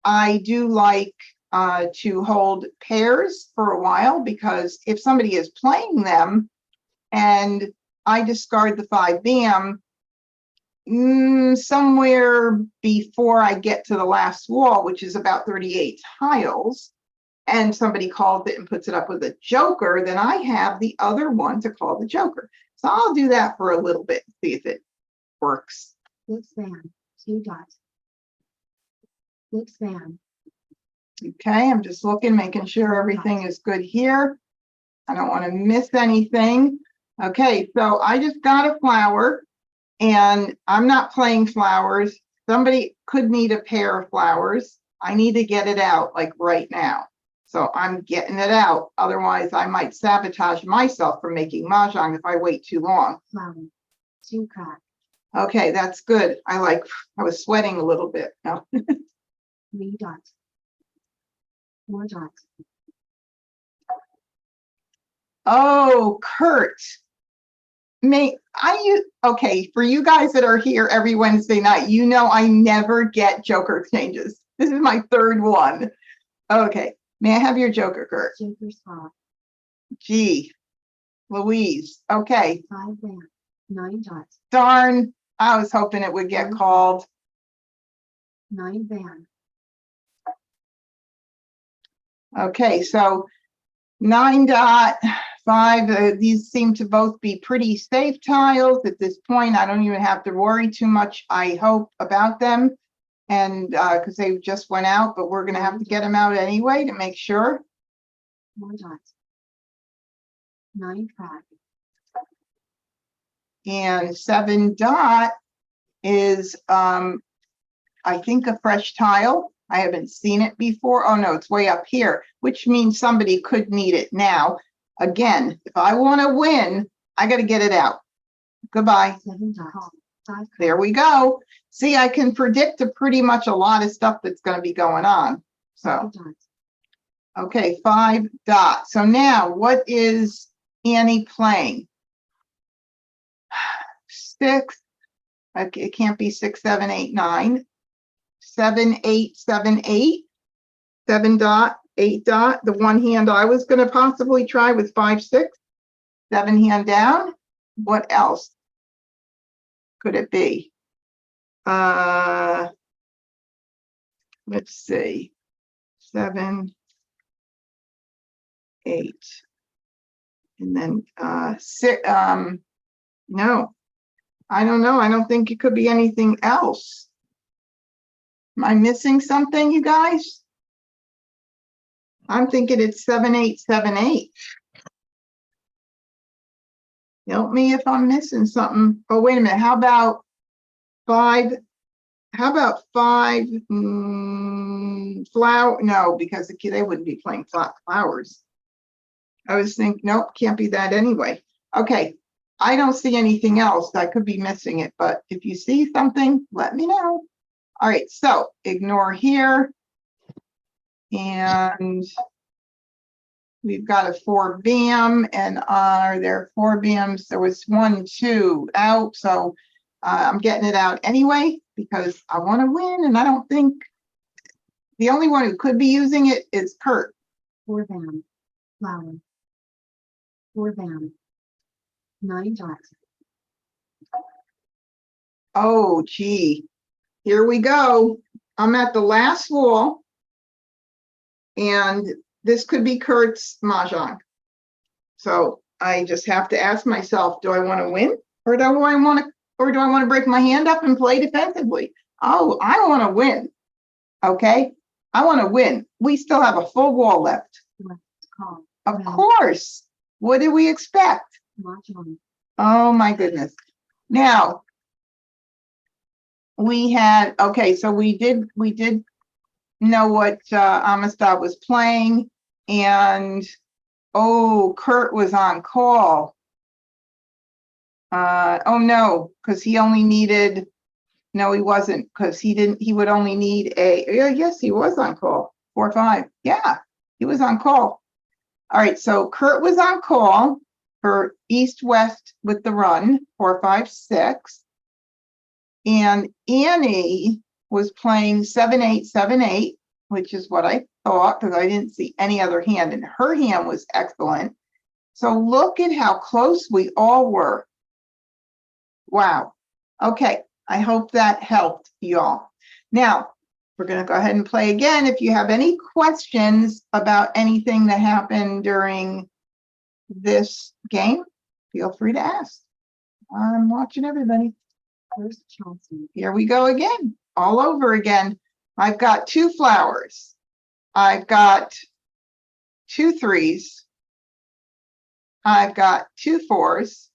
I do like to hold pairs for a while, because if somebody is playing them and I discard the 5 bam, somewhere before I get to the last wall, which is about 38 tiles, and somebody calls it and puts it up with a Joker, then I have the other one to call the Joker. So I'll do that for a little bit, see if it works. 6 band, 2 dots. 6 band, Okay, I'm just looking, making sure everything is good here. I don't want to miss anything. Okay, so I just got a flower, and I'm not playing flowers. Somebody could need a pair of flowers. I need to get it out like right now. So I'm getting it out. Otherwise, I might sabotage myself from making Mah Jongg if I wait too long. flower. 2 crack, Okay, that's good. I was sweating a little bit. No. 3 dots. 4 dots. Oh, Kurt. Okay, for you guys that are here every Wednesday night, you know I never get Joker exchanges. This is my 3rd one. Okay, may I have your Joker, Kurt? Joker spot. Gee, Louise. Okay, 5 band, 9 dots. darn. I was hoping it would get called. 9 band, Okay, so 9 dot, 5, these seem to both be pretty safe tiles at this point. I don't even have to worry too much, I hope, about them. And because they just went out, but we're going to have to get them out anyway to make sure. 4 dots. 9 crack, And 7 dot is, I think, a fresh tile. I haven't seen it before. Oh, no, it's way up here, which means somebody could need it now. Again, if I want to win, I got to get it out. Goodbye. 7 dots. 5 crack, There we go. See, I can predict pretty much a lot of stuff that's going to be going on. So, 5 dots. okay, 5 dots. So now what is Annie playing? 6. Okay, it can't be 6, 7, 8, 9. 7, 8, 7, 8. 7 dot, 8 dot. The one hand I was going to possibly try was 5, 6. 7 hand down. What else could it be? Let's see. 7, 8. And then 6. No, I don't know. I don't think it could be anything else. Am I missing something, you guys? I'm thinking it's 7, 8, 7, 8. Help me if I'm missing something. Oh, wait a minute. How about 5? How about 5 flower? No, because they wouldn't be playing flowers. I was thinking, nope, can't be that anyway. Okay, I don't see anything else. I could be missing it, but if you see something, let me know. All right, so ignore here. And we've got a 4 bam, and are there 4 bams? There was 1, 2 out, so I'm getting it out anyway because I want to win, and I don't think the only one who could be using it is Kurt. 4 band, flower. 4 band, 9 dots. Oh, gee, here we go. I'm at the last wall, and this could be Kurt's Mah Jongg. So I just have to ask myself, do I want to win, or do I want to break my hand up and play defensively? Oh, I want to win. Okay, I want to win. We still have a full wall left. Call. Of course. What did we expect? Mah Jongg. Oh my goodness. Now we had, okay, so we did know what Amistad was playing, and oh, Kurt was on call. Oh no, because he only needed, no, he wasn't, because he would only need yes, he was on call. 4, 5. Yeah, he was on call. All right, so Kurt was on call for east-west with the run, 4, 5, 6. And Annie was playing 7, 8, 7, 8, which is what I thought because I didn't see any other hand, and her hand was excellent. So look at how close we all were. Wow. Okay, I hope that helped y'all. Now, we're going to go ahead and play again. If you have any questions about anything that happened during this game, feel free to ask. I'm watching everybody. Where's Charleston? Here we go again, all over again. I've got 2 flowers. I've got 2 3s. I've got 2 4s.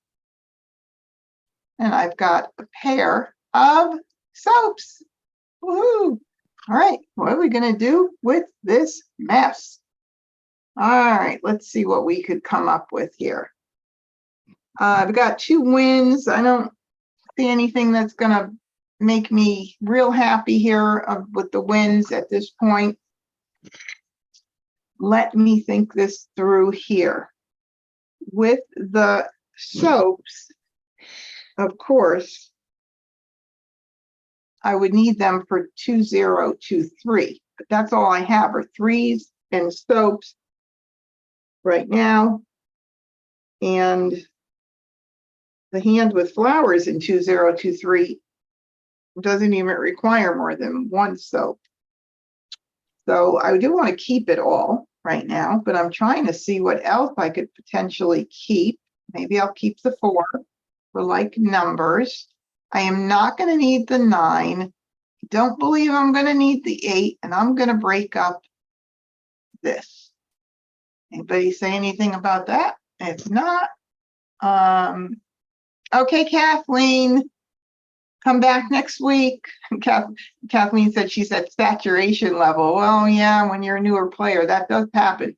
And I've got a pair of soaps. Woohoo! All right, what are we going to do with this mess? All right, let's see what we could come up with here. I've got 2 wins. I don't see anything that's going to make me real happy here with the wins at this point. Let me think this through here. With the soaps, of course, I would need them for 2, 0, 2, 3, but that's all I have are 3s and soaps right now. And the hand with flowers in 2, 0, 2, 3 doesn't even require more than 1 soap. So I do want to keep it all right now, but I'm trying to see what else I could potentially keep. Maybe I'll keep the 4 for like numbers. I am not going to need the 9. Don't believe I'm going to need the 8, and I'm going to break up this. Anybody say anything about that? If not, okay, Kathleen, come back next week. Kathleen said she's at saturation level. Well, yeah, when you're a newer player, that does happen.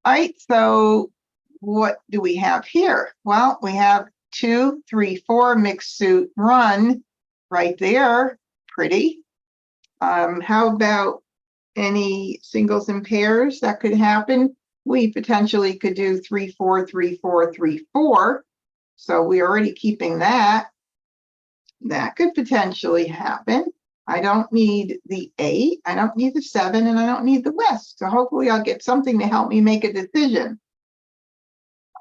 All right, so what do we have here? Well, we have 2, 3, 4 mixed suit run right there. Pretty. How about any singles and pairs that could happen? We potentially could do 3, 4, 3, 4, 3, 4. So we're already keeping that. That could potentially happen. I don't need the 8, I don't need the 7, and I don't need the West. So hopefully I'll get something to help me make a decision.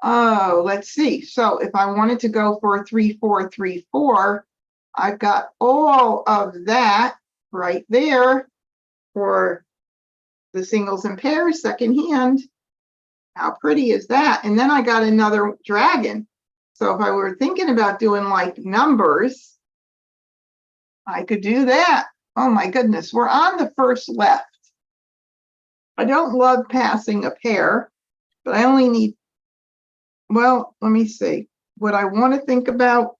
Oh, let's see. So if I wanted to go for 3, 4, 3, 4, I've got all of that right there for the singles and pairs, second hand. How pretty is that? And then I got another dragon. So if I were thinking about doing like numbers, I could do that. Oh my goodness, we're on the first left. I don't love passing a pair, but I only need, well, let me see. What I want to think about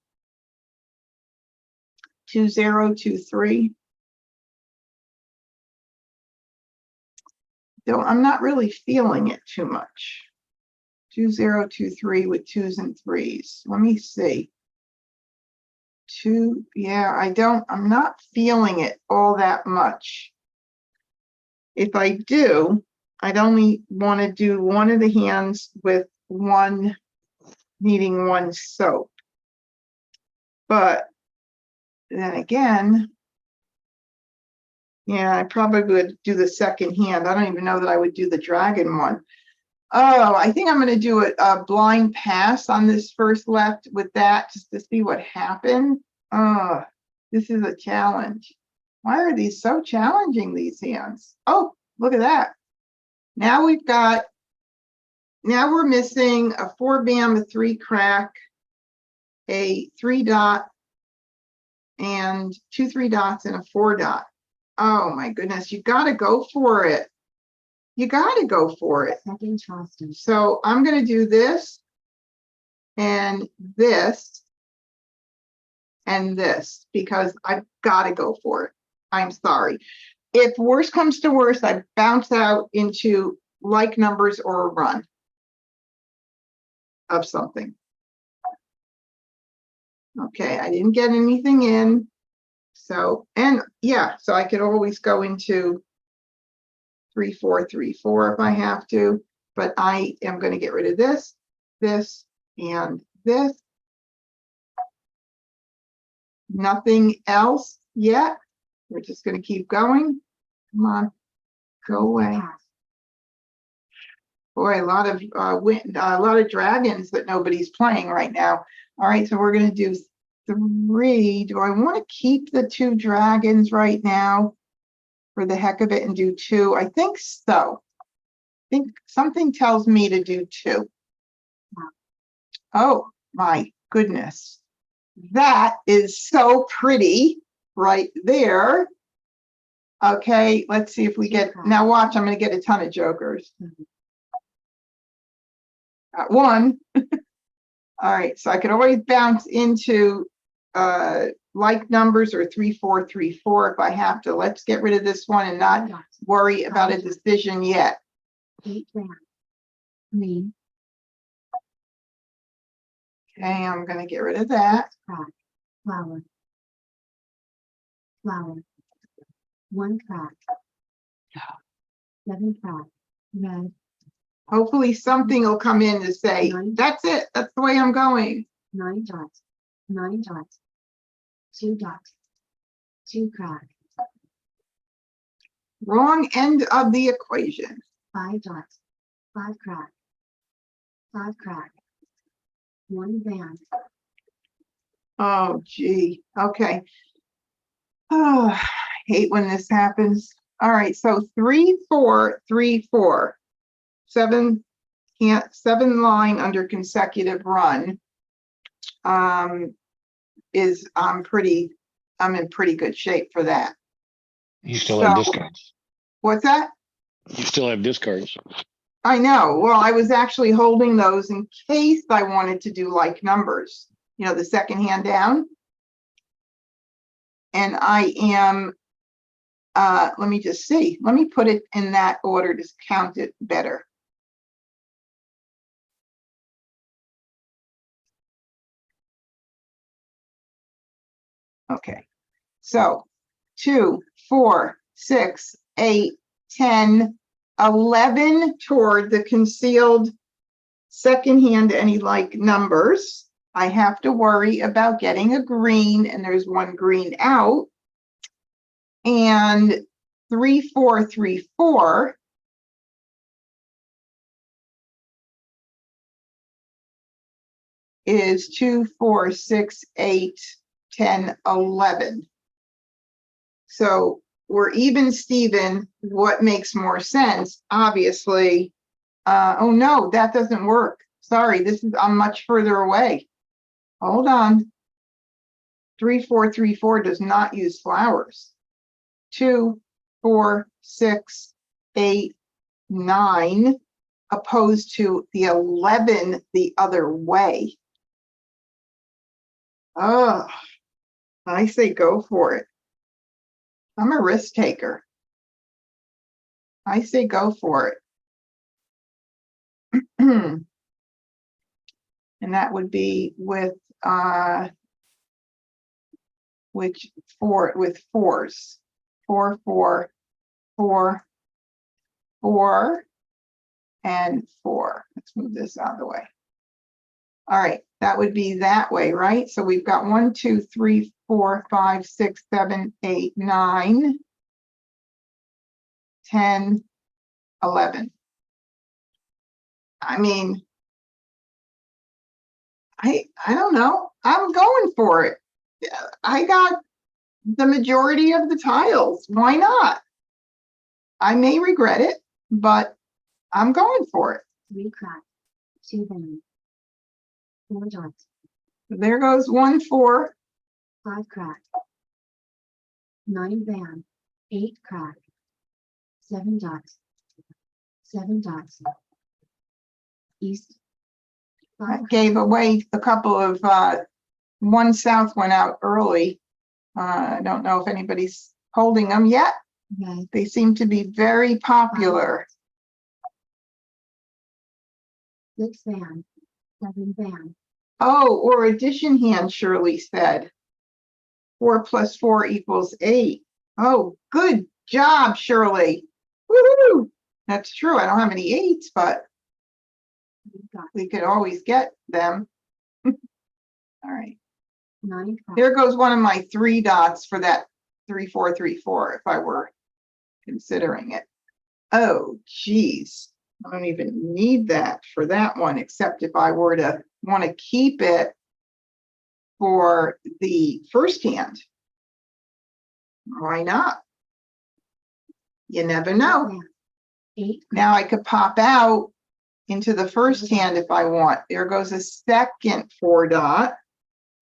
2, 0, 2, 3. Though I'm not really feeling it too much. 2, 0, 2, 3 with 2s and 3s. Let me see. 2, yeah, I'm not feeling it all that much. If I do, I'd only want to do one of the hands with one needing 1 soap. But then again, yeah, I probably would do the second hand. I don't even know that I would do the dragon one. Oh, I think I'm going to do a blind pass on this first left with that just to see what happened. Oh, this is a challenge. Why are these so challenging, these hands? Oh, look at that. Now we're missing a 4 bam, a 3 crack, a 3 dot, and 2 3 dots and a 4 dot. Oh my goodness, you got to go for it. You got to go for it. Second Charleston. So I'm going to do this and this and this because I've got to go for it. I'm sorry. If worse comes to worse, I bounce out into like numbers or a run of something. Okay, I didn't get anything in. So, and yeah, so I could always go into 3, 4, 3, 4 if I have to, but I am going to get rid of this, this, and this. Nothing else yet. We're just going to keep going. Come on, go away. Boy, a lot of dragons that nobody's playing right now. All right, so we're going to do 3. Do I want to keep the 2 dragons right now for the heck of it and do 2? I think so. I think something tells me to do 2. Oh my goodness. That is so pretty right there. Okay, let's see if we get, now watch, I'm going to get a ton of jokers. Got 1. All right, so I could always bounce into like numbers or 3, 4, 3, 4 if I have to. Let's get rid of this one and not worry about a decision yet. 8 round. 3. Okay, I'm going to get rid of that. Crack. Flower. Flower. 1 crack. 7 crack. Red. Hopefully something will come in to say, that's it, that's the way I'm going. 9 dots. 9 dots. 2 dots. 2 crack. Wrong end of the equation. 5 dots. 5 crack. 5 crack. 1 band. Oh, gee. Okay. Oh, I hate when this happens. All right. So 3, 4, 3, 4. 7 line under consecutive run. I'm in pretty good shape for that. You still have So- discards. What's that? You still have discards. I know. Well, I was actually holding those in case I wanted to do like numbers, you know, the second hand down. And I am, let me just see. Let me put it in that order to count it better. Okay. So 2, 4, 6, 8, 10, 11 toward the concealed second hand any like numbers. I have to worry about getting a green, and there's 1 green out. And 3, 4, 3, 4. Is 2, 4, 6, 8, 10, 11. So we're even Steven. What makes more sense? Obviously, oh no, that doesn't work. Sorry, I'm much further away. Hold on. 3, 4, 3, 4 does not use flowers. 2, 4, 6, 8, 9, opposed to the 11 the other way. Oh, I say go for it. I'm a risk taker. I say go for it. And that would be with with 4s. 4, 4, 4, 4, and 4. Let's move this out of the way. All right, that would be that way, right? So we've got 1, 2, 3, 4, 5, 6, 7, 8, 9, 10, 11. I mean, I don't know. I'm going for it. I got the majority of the tiles. Why not? I may regret it, but I'm going for it. 3 crack. 2 band. 4 dots. There goes 1, 4. 5 crack. 9 band. 8 crack. 7 dots. 7 dots. East. 5 I gave away a couple of 1 south went out early. I don't know if anybody's holding them yet. red. They seem to be very popular. 6 band. 7 band. Oh, or addition hand, Shirley said. 4 + 4 = 8. Oh, good job, Shirley. Woohoo! That's true. I don't have any 8s, but 3 dots, we could always get them. All right. 9 tracks, There goes one of my 3 dots for that 3, 4, 3, 4, if I were considering it. Oh, geez. I don't even need that for that one, except if I were to want to keep it for the first hand. Why not? You never know. down, 8 Now I could pop out into the first hand if I want. There goes a second 4 dot.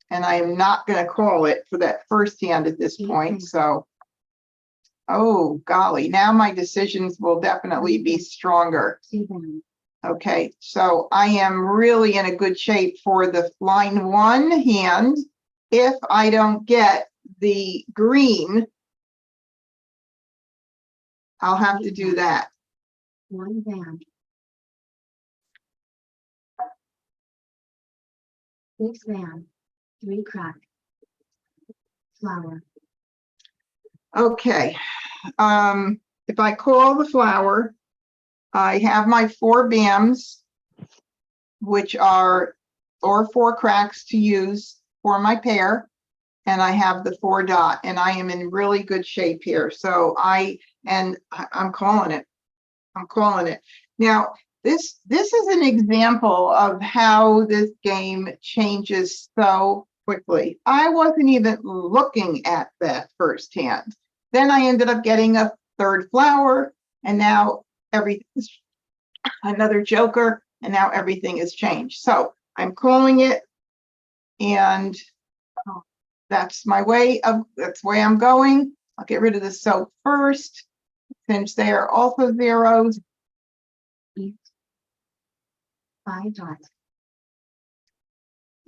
And I am not going to call it for that first hand at this point. So, oh, golly, now my decisions will definitely be stronger. 2 down, Okay, so I am really in a good shape for the line 1 hand. If I don't get the green, I'll have to do that. 1 down, 6 down, 3 crack, flower, Okay, if I call the flower, I have my 4 BAMs, which are, or 4 cracks to use for my pair. And I have the 4 dot, and I am in really good shape here. So I'm calling it. I'm calling it. Now, this is an example of how this game changes so quickly. I wasn't even looking at that first hand. Then I ended up getting a 3rd flower, and now everything's another joker, and now everything has changed. So I'm calling it, and that's my way of, that's the way I'm going. I'll get rid of the soap first, since they are also zeros. east, 5 dots,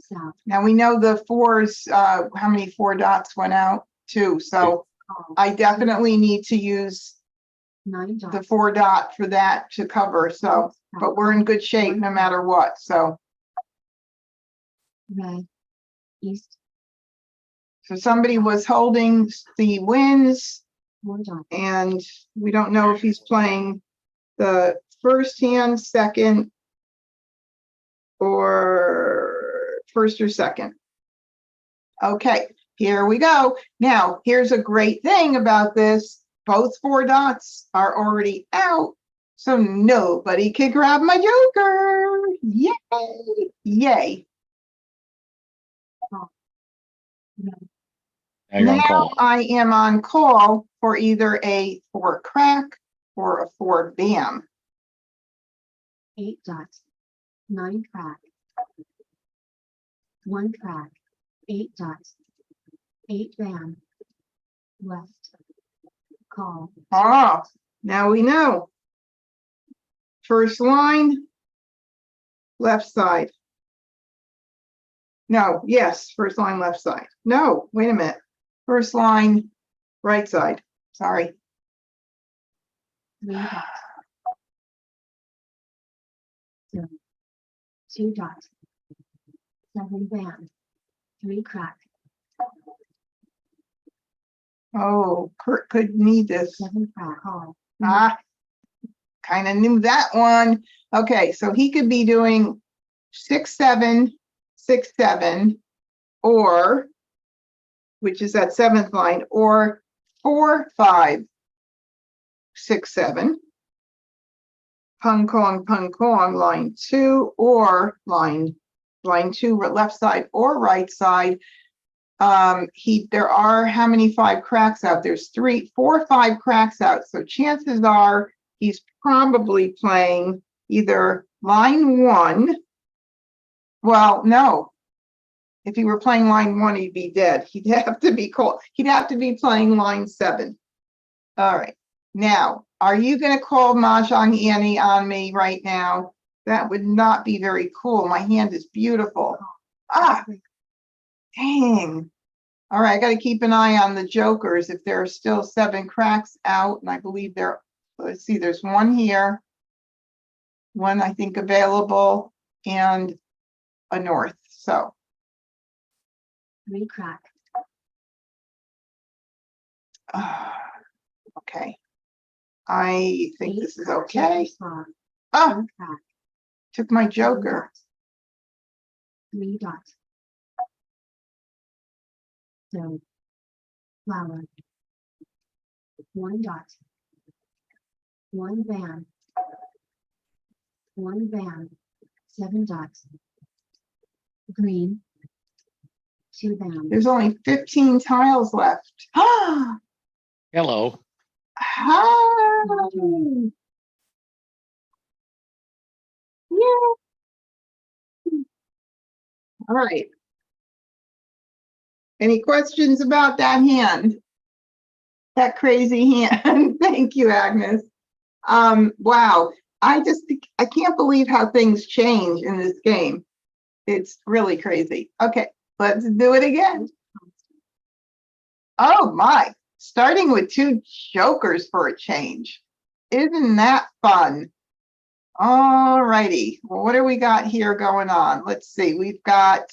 south, Now we know the 4s, how many 4 dots went out? 2. So call, I definitely need to use 9 the dots, 4 dot for that to cover. So, but we're in good shape no matter what. So, red, east, so somebody was holding the wins, 4 dots, and we don't know if he's playing the first hand, second, or first or second. Okay, here we go. Now, here's a great thing about this. Both 4 dots are already out, so nobody can grab my joker. Yay! Yay. Hang on Now call. I am on call for either a 4 crack or a 4 BAM. 8 dots, 9 crack, 1 crack, 8 dots, 8 bam, west, call, Ah, now we know. First line, left side. No, yes, first line, left side. No, wait a minute. First line, right side. Sorry. 3 dots, 7, 2 dots, 7 bam, 3 crack, Oh, Kurt could need this. 7 crack, call, Ah, kind of knew that one. Okay, so he could be doing 6, 7, 6, 7, or, which is that 7th line, or 4, 5, 6, 7. Pung Kong, line 2, or line 2, left side or right side. There are how many 5 cracks out? There's 3, 4, 5 cracks out. So chances are he's probably playing either line 1. Well, no. If he were playing line 1, he'd be dead. He'd have to be called. He'd have to be playing line 7. All right. Now, are you going to call Mah Jongg Annie on me right now? That would not be very cool. My hand is beautiful. Ah, dang. All right, I got to keep an eye on the jokers. If there are still 7 cracks out, and I believe there, let's see, there's 1 here, 1 I think available, and a north. So, 3 crack, okay. I think 8 this is joker okay. slot, Oh, 1 crack, took my 7 joker. dot, 3 dot. So, flower, 1 dot, 1 van, 1 van, 7 dots, green, 2 van, There's only 15 tiles left. Ah, Hello. hi. Yay. All right. Any questions about that hand? That crazy hand. Thank you, Agnes. Wow. I can't believe how things change in this game. It's really crazy. Okay, let's do it again. Oh my, starting with 2 jokers for a change. Isn't that fun? All righty. Well, what do we got here going on? Let's see. We've got,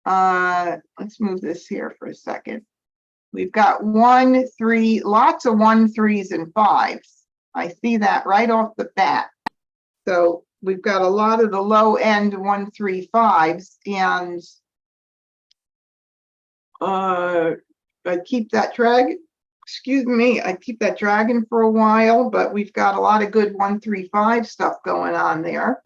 let's move this here for a second. We've got 1, 3, lots of 1, 3s, and 5s. I see that right off the bat. So we've got a lot of the low end 1, 3, 5s, and I keep that dragon. Excuse me, I keep that dragon for a while, but we've got a lot of good 1, 3, 5 stuff going on there.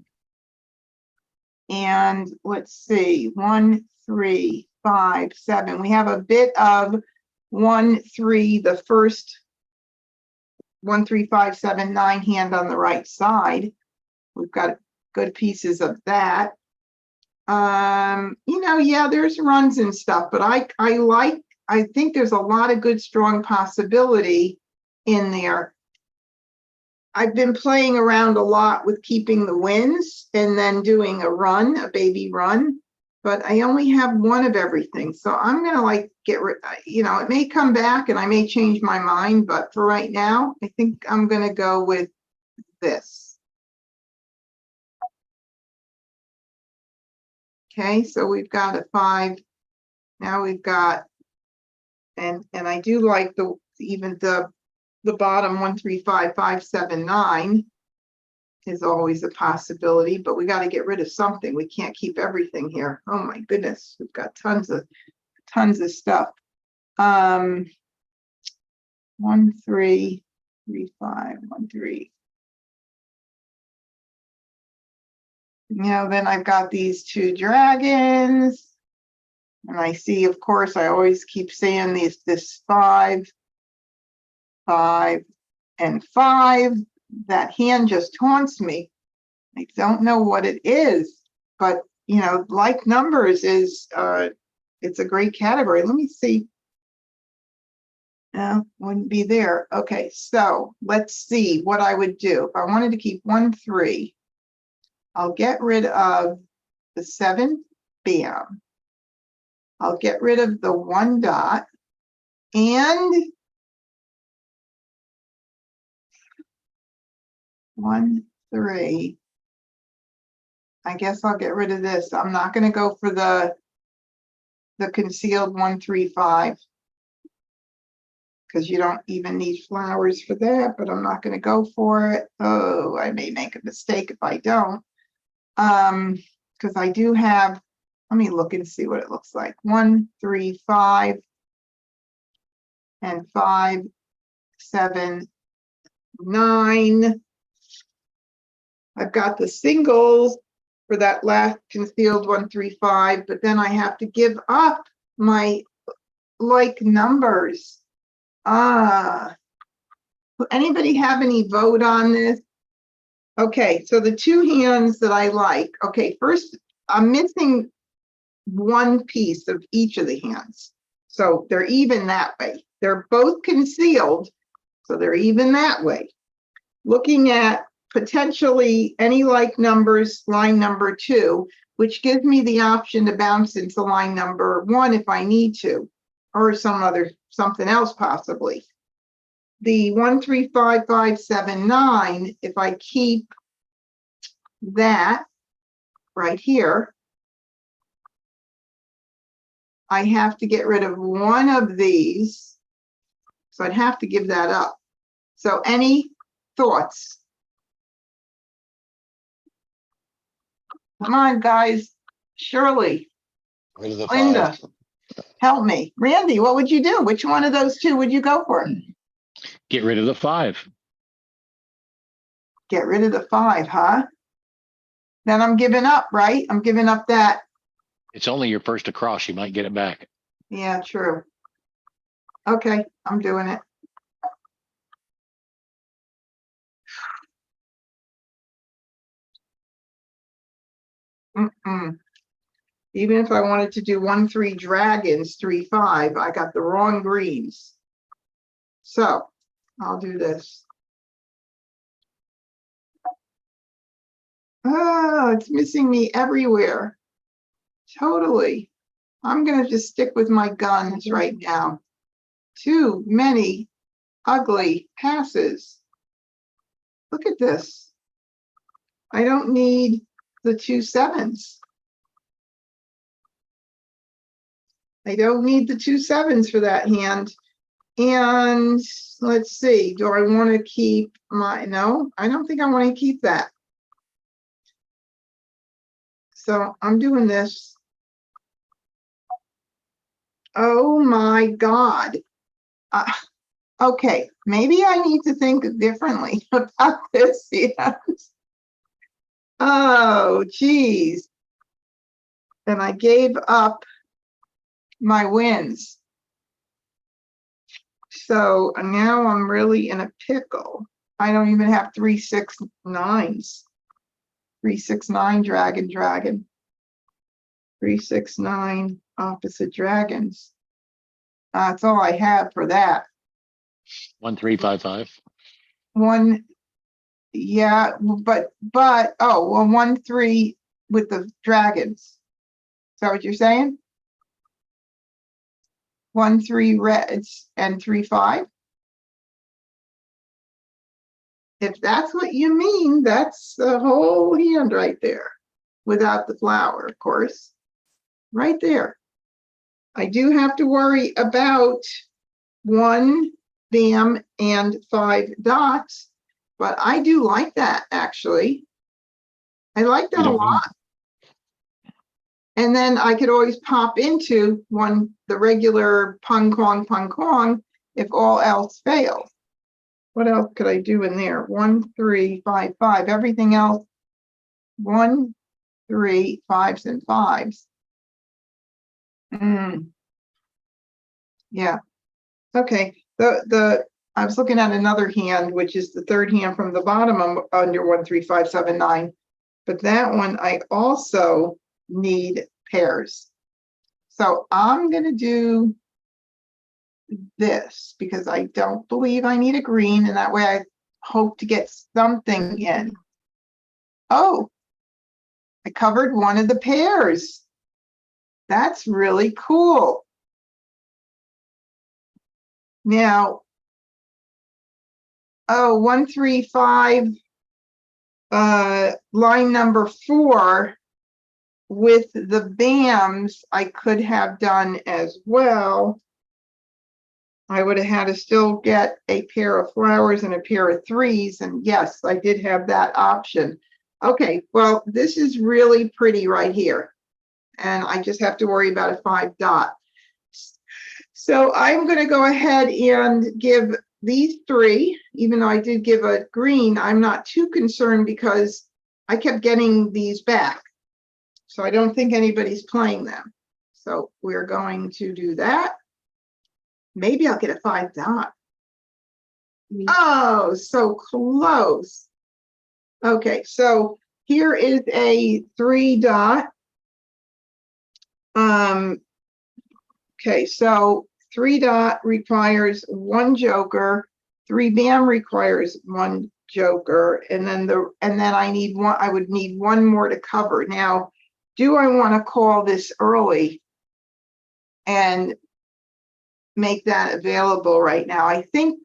And let's see, 1, 3, 5, 7. We have a bit of 1, 3, the first 1, 3, 5, 7, 9 hand on the right side. We've got good pieces of that. You know, yeah, there's runs and stuff, but I think there's a lot of good, strong possibility in there. I've been playing around a lot with keeping the wins and then doing a run, a baby run, but I only have 1 of everything. So I'm going to get rid, you know, it may come back and I may change my mind, but for right now, I think I'm going to go with this. Okay, so we've got a 5. Now we've got, and I do like even the bottom 1, 3, 5, 5, 7, 9 is always a possibility, but we got to get rid of something. We can't keep everything here. Oh my goodness, we've got tons of stuff. 1, 3, 3, 5, 1, 3. You know, then I've got these 2 dragons. And I see, of course, I always keep saying this 5, 5, and 5. That hand just haunts me. I don't know what it is, but you know, like numbers is it's a great category. Let me see. No, wouldn't be there. Okay, so let's see what I would do. If I wanted to keep 1, 3, I'll get rid of the 7, bam. I'll get rid of the 1 dot and 1, 3. I guess I'll get rid of this. I'm not going to go for the concealed 1, 3, 5 because you don't even need flowers for that, but I'm not going to go for it. Oh, I may make a mistake if I don't. Because I do have, let me look and see what it looks like. 1, 3, 5, and 5, 7, 9. I've got the singles for that last concealed 1, 3, 5, but then I have to give up my like numbers. Anybody have any vote on this? Okay, so the 2 hands that I like. Okay, first, I'm missing 1 piece of each of the hands. So they're even that way. They're both concealed, so they're even that way. Looking at potentially any like numbers, line number 2, which gives me the option to bounce into line number 1 if I need to, or something else possibly. The 1, 3, 5, 5, 7, 9, if I keep that right here. I have to get rid of one of these. So I'd have to give that up. So any thoughts? Come on, guys. Shirley, Rid of the Linda, five. help me. Randy, what would you do? Which one of those two would you go for? Get rid of the five. Get rid of the 5, huh? Then I'm giving up, right? I'm giving up that. It's only your first across. You might get it back. Yeah, true. Okay, I'm doing it. Even if I wanted to do 1-3 dragons, 3-5, I got the wrong greens. So I'll do this. Oh, it's missing me everywhere. Totally. I'm going to just stick with my guns right now. Too many ugly passes. Look at this. I don't need the 2 7s. I don't need the 2 7s for that hand. And let's see, do I want to keep my, no, I don't think I want to keep that. So I'm doing this. Oh my God. Okay, maybe I need to think differently about this. Yes. Oh, geez. And I gave up my wins. So now I'm really in a pickle. I don't even have 3 6 9s. 3 6 9 dragon. 3 6 9 opposite dragons. That's all I have for that. 1 3 5 5. One, yeah, but oh well, 1 3 with the dragons. Is that what you're saying? 1 3 reds and 3 5. If that's what you mean, that's the whole hand right there, without the flower, of course. Right there. I do have to worry about 1 bam and 5 dots, but I do like that actually. I like that a lot. And then I could always pop into the regular pung kwong if all else fails. What else could I do in there? 1 3 5 5. Everything else 1 3 5s and 5s. Yeah. Okay. I was looking at another hand, which is the third hand from the bottom under 1 3 5 7 9. But that one I also need pairs. So I'm going to do this because I don't believe I need a green, and that way I hope to get something in. Oh, I covered one of the pairs. That's really cool. Now, oh, 1 3 5 line number 4 with the BAMs I could have done as well. I would have had to still get a pair of flowers and a pair of 3s. And yes, I did have that option. Okay, well, this is really pretty right here. And I just have to worry about a 5 dot. So I'm going to go ahead and give these 3, even though I did give a green. I'm not too concerned because I kept getting these back. So I don't think anybody's playing them. So we're going to do that. Maybe I'll get a 5 dot. Oh, so close. Okay, so here is a 3 dot. Okay, so 3 dot requires 1 joker. 3 bam requires 1 joker, and then I need 1. I would need 1 more to cover. Now, do I want to call this early and make that available right now? I think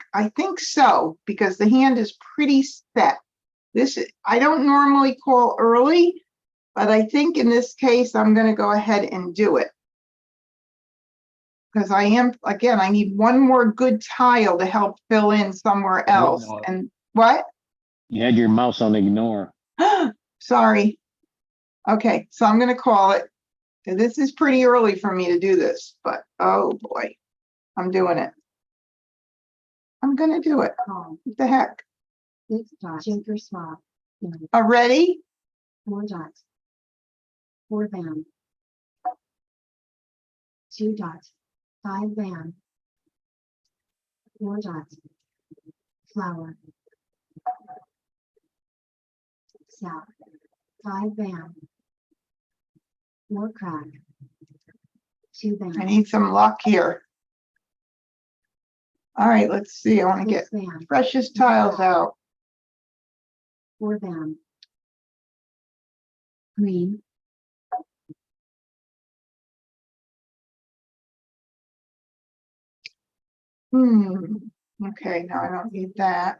so, because the hand is pretty set. I don't normally call early, But I think in this case, I'm gonna go ahead and do it. Because I am, again, I need one more good tile to help fill in somewhere else. Ignore. And what? You had your mouse on ignore. Sorry. Okay, so I'm gonna call it. And this is pretty early for me to do this, but oh boy, I'm doing it. I'm gonna do it. Call. What the heck? 6 dots. Joker swap. No. Already? 4 dots. 4 bam. 2 dots. 5 bam. 4 dots. Flower. South. 5 bam. 4 crack. 2 bam. I need some luck here. All right, let's see. I want to get 6 bam. freshest tiles out. 4 bam. Green. Okay, now I don't need that.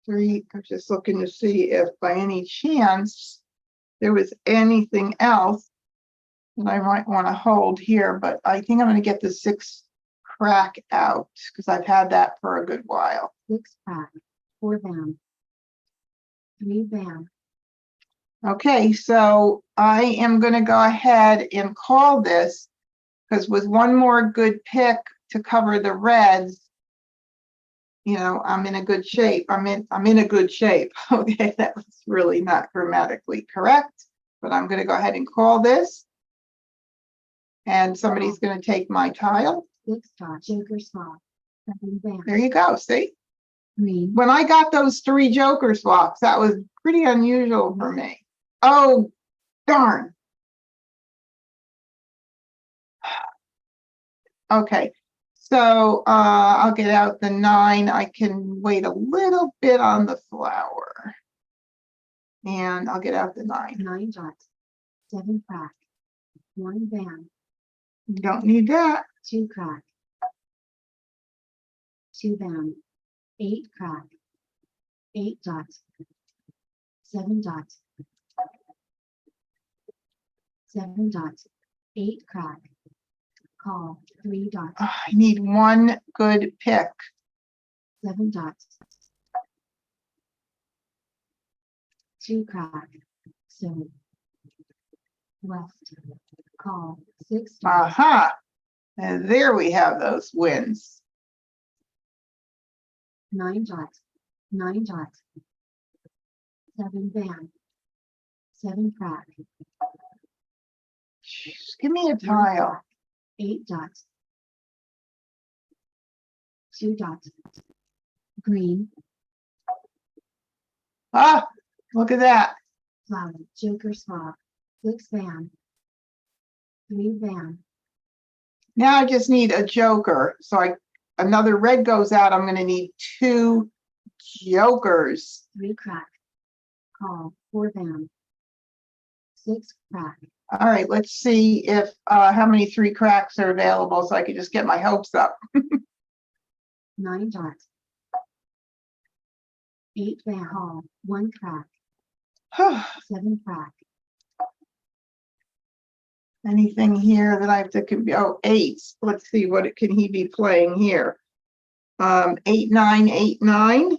3, I'm just looking to see if by any chance there was anything else that I might want to hold here, but I think I'm going to get the 6 crack out because I've had that for a good while. 6 crack. 4 bam. 3 bam. Okay, so I am going to go ahead and call this because with one more good pick to cover the reds, you know, I'm in a good shape. I'm in a good shape. Okay, that was really not grammatically correct, but I'm going to go ahead and call this. And somebody's going to take my tile. 6 dots. Joker swap. 7 bam. There you go. See, Green. when I got those 3 joker swaps, that was pretty unusual for me. Oh, darn. Okay, so I'll get out the 9. I can wait a little bit on the flower. And I'll get out the 9. 9 dots. 7 crack. 1 bam. You don't need that. 2 crack. 2 bam. 8 crack. 8 dots. 7 dots. 7 dots. 8 crack. Call. 3 dots. I need one good pick. 7 dots. 2 crack. So west. Call. 6 dots. Aha. And there we have those wins. 9 dots. 9 dots. 7 bam. 7 crack. Just give me a tile. 8 dots. 2 dots. Green. Ah, look at that. Flower. Joker swap. 6 bam. 3 bam. Now I just need a joker. So another red goes out. I'm going to need 2 jokers. 3 crack. Call. 4 bam. 6 crack. All right, let's see if how many 3 cracks are available so I can just get my hopes up. 9 dots. 8 bam. Call. 1 crack. 7 crack. Anything here that I have to, oh, 8s. Let's see, what can he be playing here? 8, 9, 8, 9.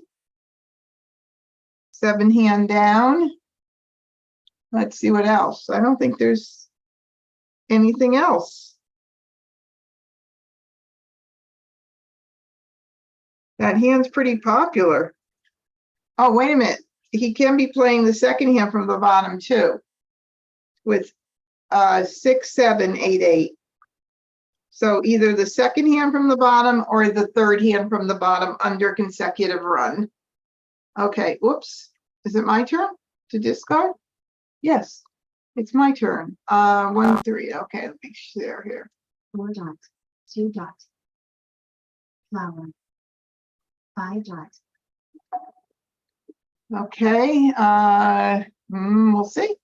7 hand down. Let's see what else. I don't think there's anything else. That hand's pretty popular. Oh, wait a minute. He can be playing the second hand from the bottom too, with 6, 7, 8, 8. So either the second hand from the bottom or the third hand from the bottom under consecutive run. Okay, whoops. Is it my turn to discard? Yes, it's my turn. 1, 3. Okay, let me share here. 4 dots. 2 dots. Flower. 5 dots. Okay, we'll see.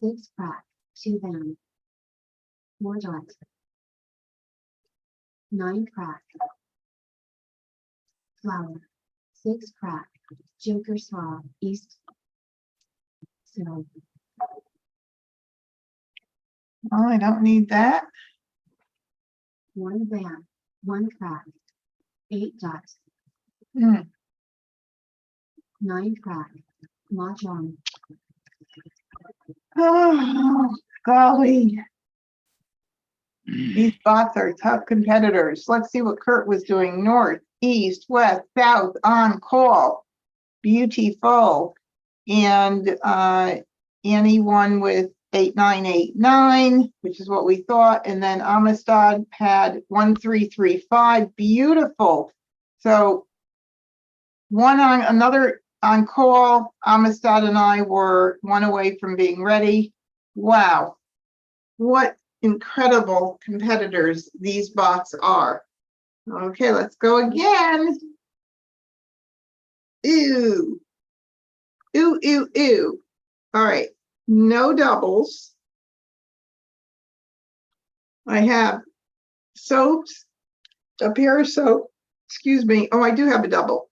6 crack. 2 bam. 4 dots. 9 crack. Flower. 6 crack. Joker swap. East. So Oh, I don't need that. 1 van, 1 crab, 8 dots, Hmm. 9 crab, Mah Jongg, Oh, golly. These bots are tough competitors. Let's see what Kurt was doing. North, east, west, south, on call. Beautiful. And Annie won with 8989, which is what we thought. And then Amistad had 1335. Beautiful. So one on another on call. Amistad and I were one away from being ready. Wow. What incredible competitors these bots are. Okay, let's go again. Ew. Ew, ew, ew. All right, no doubles. I have soaps, a pair of soap, excuse me. Oh, I do have a double.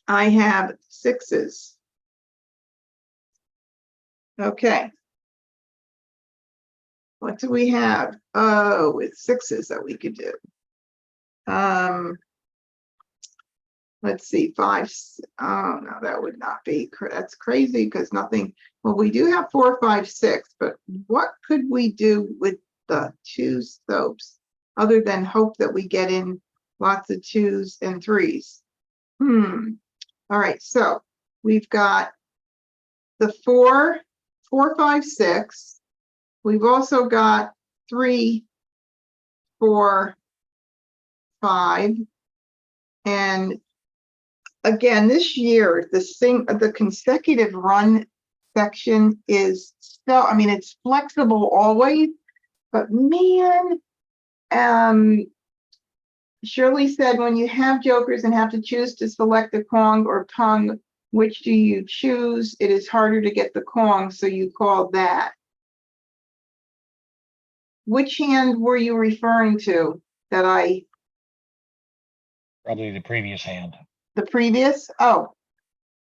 I have sixes. Okay. What do we have? Oh, with sixes that we could do. Let's see, five. Oh, no, that would not be, that's crazy because nothing, well, we do have 4, 5, 6, but what could we do with the 2 soaps other than hope that we get in lots of 2s and 3s? All right, so we've got the 4, 4, 5, 6. We've also got 3, 4, 5, and again, this year, the consecutive run section is so, I mean, it's flexible always, but man, Shirley said, when you have jokers and have to choose to select a Kong or Pung, which do you choose? It is harder to get the Kong, so you call that. Which hand were you referring to that Probably the previous hand. the previous? Oh,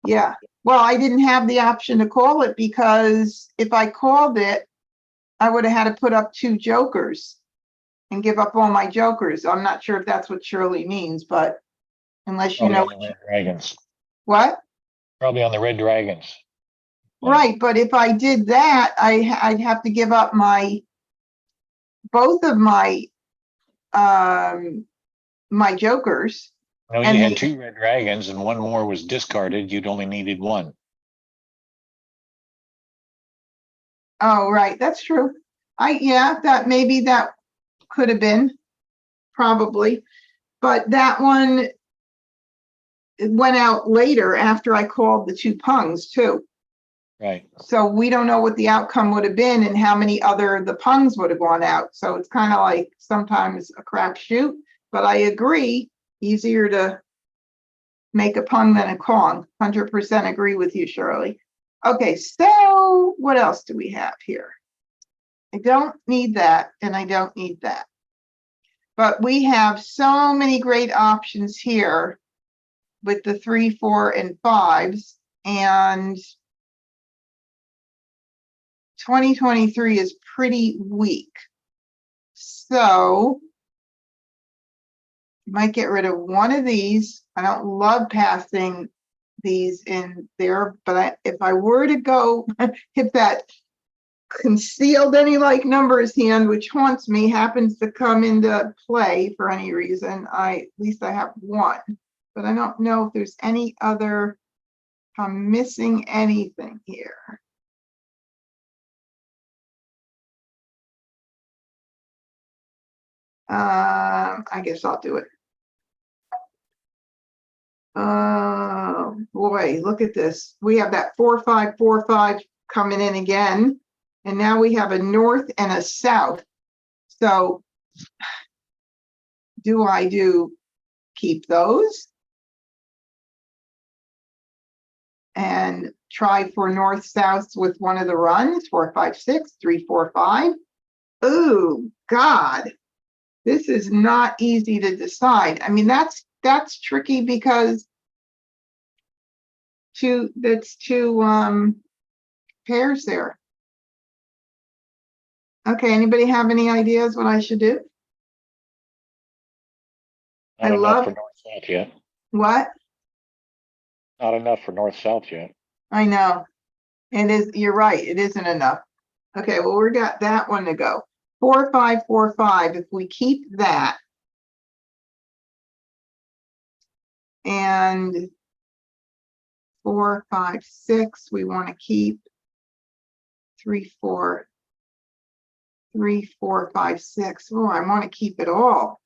yeah. Well, I didn't have the option to call it because if I called it, I would have had to put up 2 jokers and give up all my jokers. I'm not sure if that's what Shirley means, but unless you Probably know on the red dragons. what? Probably on the red dragons. Right, but if I did that, I'd have to give up both of my my jokers. No, And you had they- 2 red dragons and 1 more was discarded. You'd only needed 1. Oh, right, that's true. Yeah, that maybe that could have been, probably, but that one it went out later after I called the 2 pungs too. Right. So we don't know what the outcome would have been and how many other the pungs would have gone out. So it's kind of like sometimes a crapshoot, but I agree, easier to make a pung than a Kong. 100% agree with you, Shirley. Okay, so what else do we have here? I don't need that and I don't need that. But we have so many great options here with the 3, 4, and 5s, and 2023 is pretty weak. So you might get rid of one of these. I don't love passing these in there, but if I were to go, if that concealed any like numbers hand, which haunts me, happens to come into play for any reason, at least I have one. But I don't know if there's any other, if I'm missing anything here. I guess I'll do it. Oh boy, look at this. We have that 4, 5, 4, 5 coming in again. And now we have a north and a south. So do I keep those and try for north south with one of the runs? 4, 5, 6, 3, 4, 5. Oh God, this is not easy to decide. I mean, that's tricky because that's two pairs there. Okay, anybody have any ideas what I should do? I Not enough love- for north-south yet. What? Not enough for north-south yet. I know. It is, you're right, it isn't enough. Okay, well, we got that one to go. 4, 5, 4, 5. If we keep that. And 4, 5, 6, we want to keep 3, 4, 3, 4, 5, 6. Oh, I want to keep it all.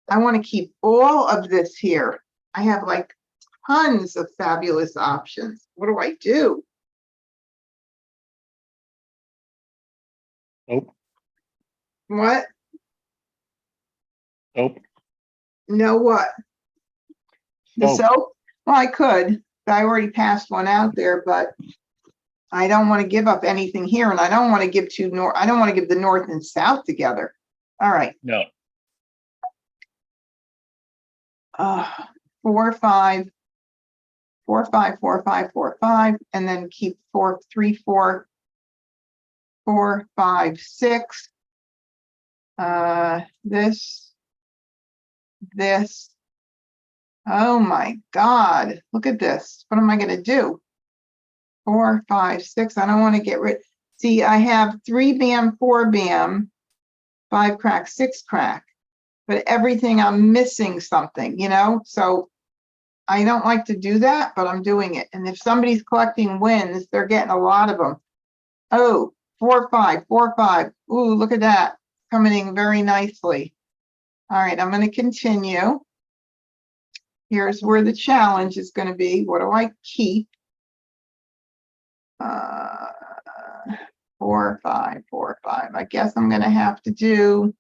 I want to keep all of this here. I have like tons of fabulous options. What do I do? Nope, What? nope. No, what? The Soap. soap? Well, I could. I already passed one out there, but I don't want to give up anything here, and I don't want to give I don't want to give the north and south together. All right. No, 4, 5, 4, 5, 4, 5, 4, 5, and then keep 4, 3, 4, 4, 5, 6. This. Oh my God, look at this. What am I going to do? 4, 5, 6. I don't want to get rid. See, I have 3 bam, 4 bam, 5 crack, 6 crack, but everything I'm missing something, you know? So I don't like to do that, but I'm doing it. And if somebody's collecting wins, they're getting a lot of them. Oh, 4, 5, 4, 5. Ooh, look at that. Coming in very nicely. All right, I'm going to continue. Here's where the challenge is going to be. What do I keep? 4, 5, 4, 5. I guess I'm going to have to do.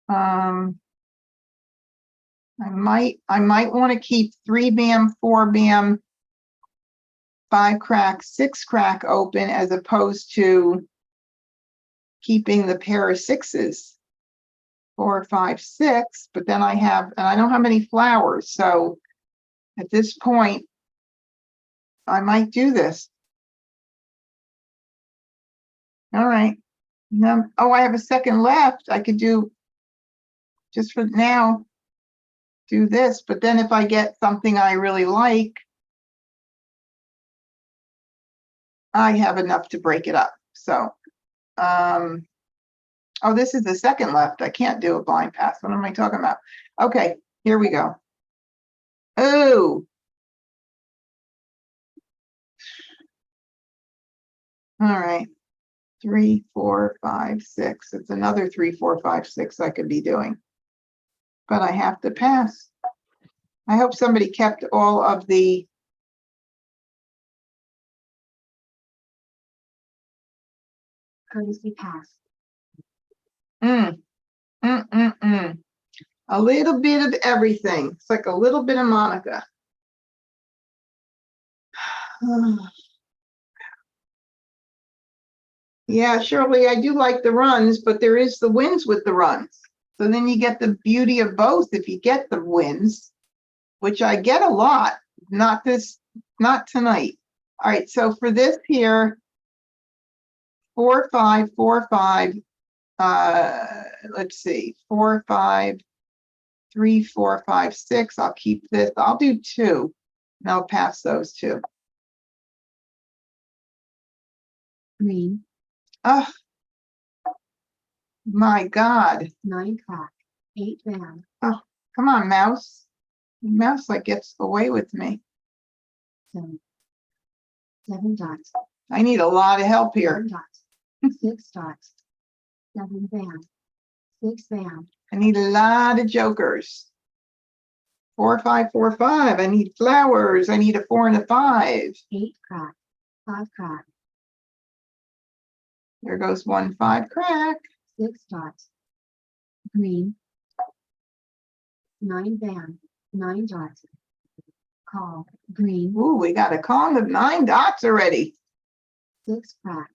I might want to keep 3 bam, 4 bam, 5 crack, 6 crack open as opposed to keeping the pair of 6s. 4, 5, 6, but then I have, and I don't have any flowers. So at this point, I might do this. All right. Oh, I have a second left. I could do just for now, do this. But then if I get something I really like, I have enough to break it up. So, oh, this is the second left. I can't do a blind pass. What am I talking about? Okay, here we go. Oh. All right. 3, 4, 5, 6. It's another 3, 4, 5, 6 I could be doing. But I have to pass. I hope somebody kept all of the. Courtesy pass. A little bit of everything. It's like a little bit of Monica. Yeah, Shirley, I do like the runs, but there is the wins with the runs. So then you get the beauty of both if you get the wins, which I get a lot. Not tonight. All right, so for this here, 4, 5, 4, 5. Let's see, 4, 5, 3, 4, 5, 6. I'll keep this. I'll do 2, and I'll pass those 2. Green. Oh, my God. 9 crack. 8 bam. Come on, mouse. Mouse like gets away with me. 7. 7 dots. I need a lot of help here. 1 dot. 6 dots. 7 bam. 6 bam. I need a lot of jokers. 4, 5, 4, 5. I need flowers. I need a 4 and a 5. 8 crack. 5 crack. There goes 1, 5 crack. 6 dots. Green. 9 bam. 9 dots. Call. Green. Ooh, we got a con of 9 dots already. 6 crack.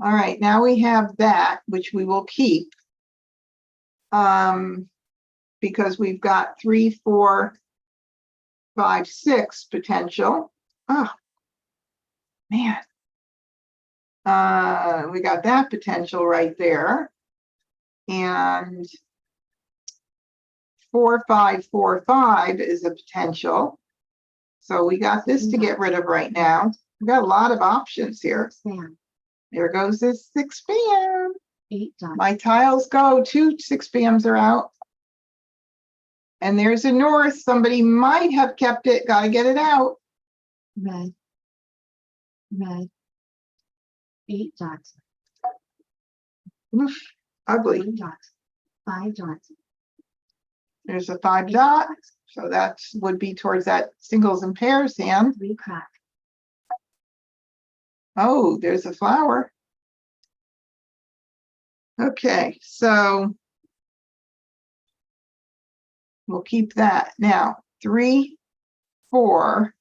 All right, now we have that, which we will keep. Because we've got 3, 4, 5, 6 potential. Oh, man. We got that potential right there. And 4, 5, 4, 5 is a potential. So we got this to get rid of right now. We got a lot of options here. Span. There goes this 6 p.m. 8 dots. My tiles go, 2 6 p.m.s are out. And there's a north. Somebody might have kept it. Got to get it out. Red. Red. 8 dots. Oof, ugly. 1 dot. 5 dots. There's a 5 dot. So that would be towards that singles and pairs hand. 3 crack. Oh, there's a flower. Okay, so we'll keep that. Now, 3, 4,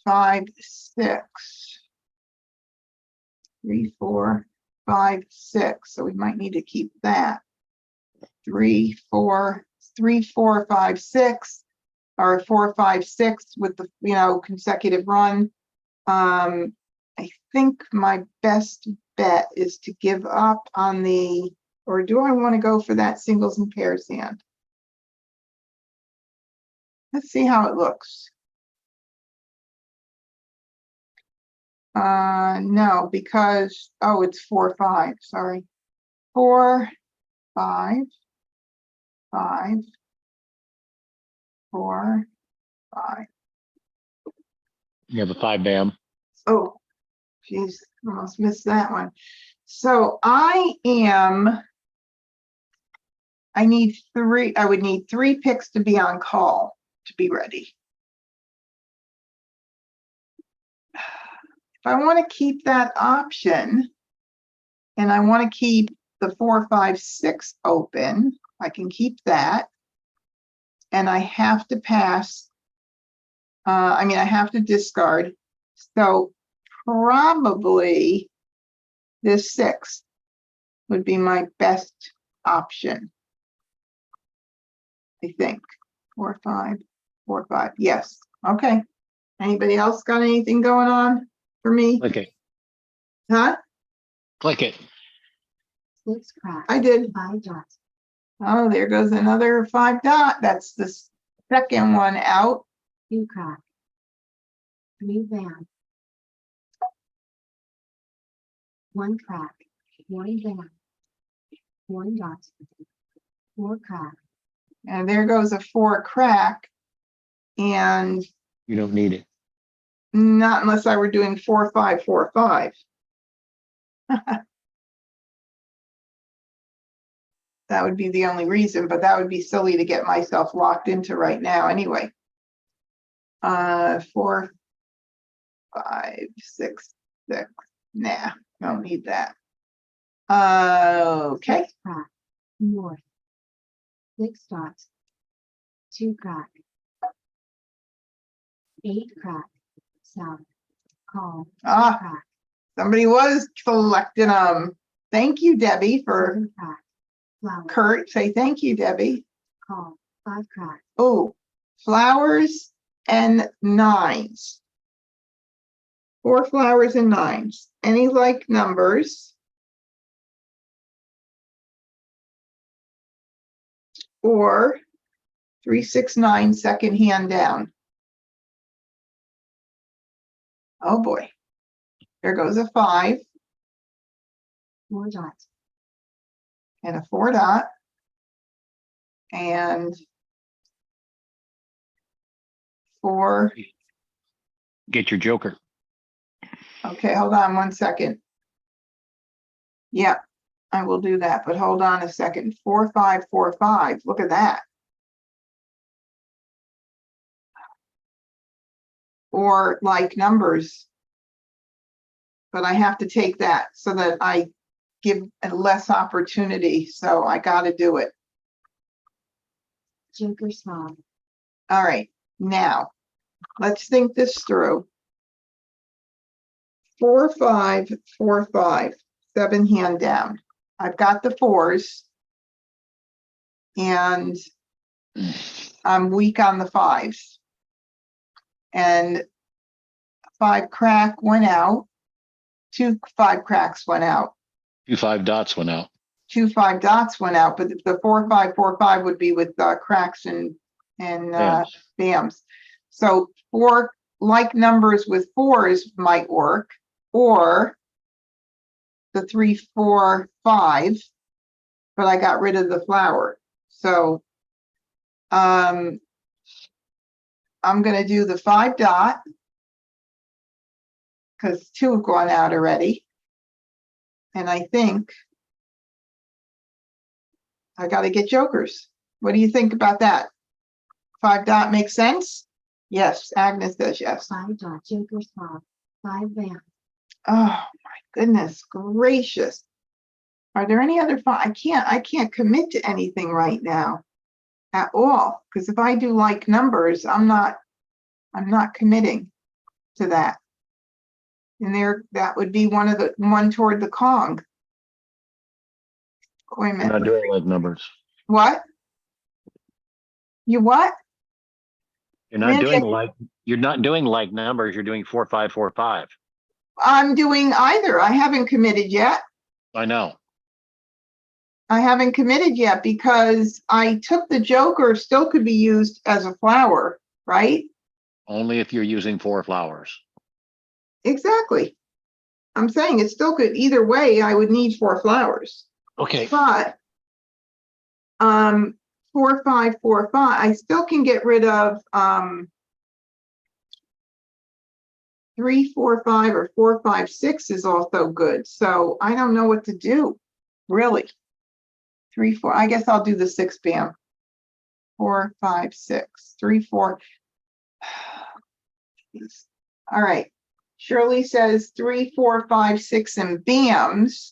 5, 6. 3, 4, 5, 6. So we might need to keep that. 3, 4, 3, 4, 5, 6, or 4, 5, 6 with the consecutive run. I think my best bet is to give up on the, or do I want to go for that singles and pairs hand? Let's see how it looks. No, because, oh, it's 4, 5, sorry. 4, 5, 5, 4, 5. You have a 5 bam. Oh, geez, almost missed that one. So I need 3, I would need 3 picks to be on call to be ready. If I want to keep that option and I want to keep the 4, 5, 6 open, I can keep that. And I have to pass, I have to discard. So probably this 6 would be my best option. I think 4, 5, 4, 5. Yes. Okay. Anybody else got anything going on for me? Click it. Huh? Click it. 6 crack. I did. 5 dots. Oh, there goes another 5 dot. That's the second one out. 2 crack. 3 bam. 1 crack. 1 bam. 1 dot. 4 crack. And there goes a 4 crack. And You don't need it. not unless I were doing 4, 5, 4, 5. That would be the only reason, but that would be silly to get myself locked into right now anyway. 4, 5, 6, 6. Nah, don't need that. Okay. 6 crack. North. 6 dots. 2 crack. 8 crack. South. Call. Ah, Crack. somebody was selecting them. Thank you, Debbie, for 7 crack. Flower. Kurt. Say thank you, Debbie. Call. 5 crack. Oh, flowers and 9s. 4 flowers and 9s. Any like numbers? Or 3, 6, 9, second hand down. Oh boy. There goes a 5 4 dots. and a 4 dot. And 4. Get your joker. Okay, hold on 1 second. Yeah, I will do that, but hold on a second. 4, 5, 4, 5. Look at that. Or like numbers. But I have to take that so that I give less opportunity. So I got to do it. Joker small. All right, now let's think this through. 4, 5, 4, 5, 7 hand down. I've got the 4s and I'm weak on the 5s. And 5 crack went out. 2 5 cracks went out. 2 5 dots went out. 2 5 dots went out, but the 4 5 4 5 would be with cracks and Yes. bams. So 4 like numbers with 4s might work, or the 3 4 5, but I got rid of the flower. So I'm going to do the 5 dot because 2 have gone out already. And I think I got to get jokers. What do you think about that? 5 dot makes sense? Yes, Agnes says yes. 5 dot, Joker's Paw, 5 bam. Oh my goodness gracious. Are there any other I can't commit to anything right now at all. Because if I do like numbers, I'm not committing to that. And that would be one toward the Kong. Wait a I'm minute. not doing like numbers. What? You what? You're not Randy, doing like numbers. You're doing 4 5 4 5. I'm doing either. I haven't committed yet. I know. I haven't committed yet because I took the joker, still could be used as a flower, right? Only if you're using 4 flowers. Exactly. I'm saying it still could, either way, I would need 4 flowers. Okay. But 4 5 4 5, I still can get rid of 3 4 5 or 4 5 6 is also good. So I don't know what to do, really. 3 4, I guess I'll do the 6 bam. 4 5 6 3 4. All right. Shirley says 3 4 5 6 and bams.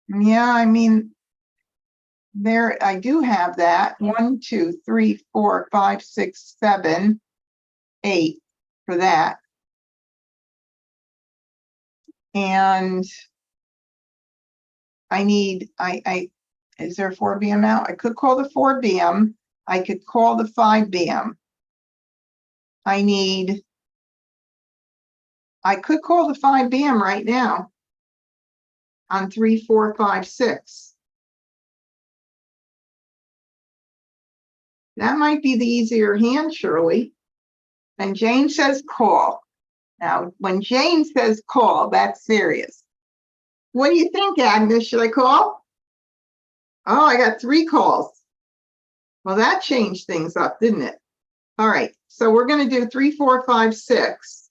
Yeah, I mean, there I do have that. 1 2 3 4 5 6 7 8 for that. And I need, is there a 4 bam out? I could call the 4 bam. I could call the 5 bam. I could call the 5 bam right now on 3 4 5 6. That might be the easier hand, Shirley. And Jane says call. Now, when Jane says call, that's serious. What do you think, Agnes? Should I call? Oh, I got 3 calls. Well, that changed things up, didn't it? All right, so we're going to do 3 4 5 6.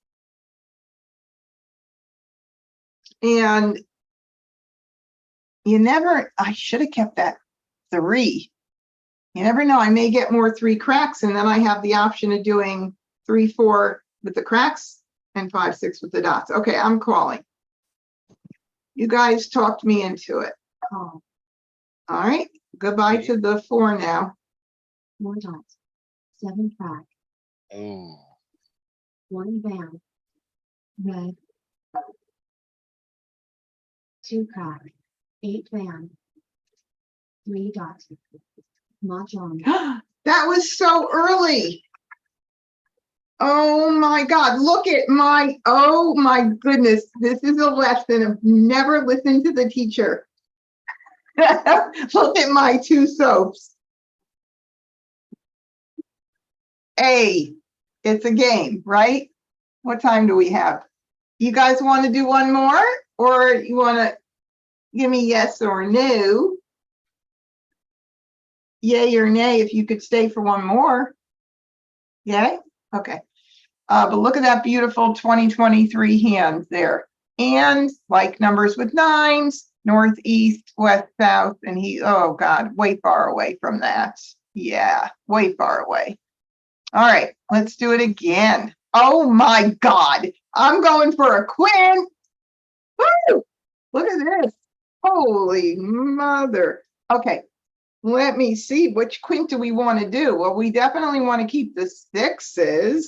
And I should have kept that 3. You never know, I may get more 3 cracks, and then I have the option of doing 3 4 with the cracks and 5 6 with the dots. Okay, I'm calling. You guys talked me into it. Call, All right, goodbye to the 4 now. 4 dots, 7 crack, Oh. 1 bam. Red. 2 crack, 8 bam. 3 dots. Mah Jongg. That was so early. Oh my God, look at oh my goodness. This is a lesson of never listen to the teacher. Look at my 2 soaps. It's a game, right? What time do we have? You guys want to do one more, or you want to give me yes or no? Yay or nay if you could stay for one more. Yay? Okay. But look at that beautiful 2023 hand there. And like numbers with 9s, north, east, west, south, and oh God, way far away from that. Yeah, way far away. All right, let's do it again. Oh my God, I'm going for a quint. Woo! Look at this. Holy mother. Okay, let me see, which quint do we want to do? Well, we definitely want to keep the 6s,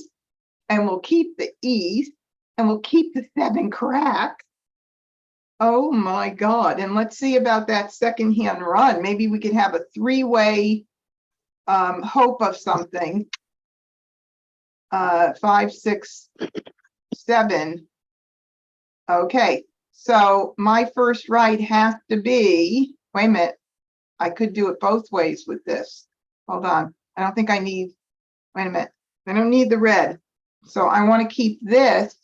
and we'll keep the east, and we'll keep the 7 crack. Oh my God. And let's see about that second hand run. Maybe we could have a 3-way hope of something. 5, 6, 7. Okay, so my first right has to be, wait a minute. I could do it both ways with this. Hold on. I don't think I need, wait a minute. I don't need the red. So I want to keep this.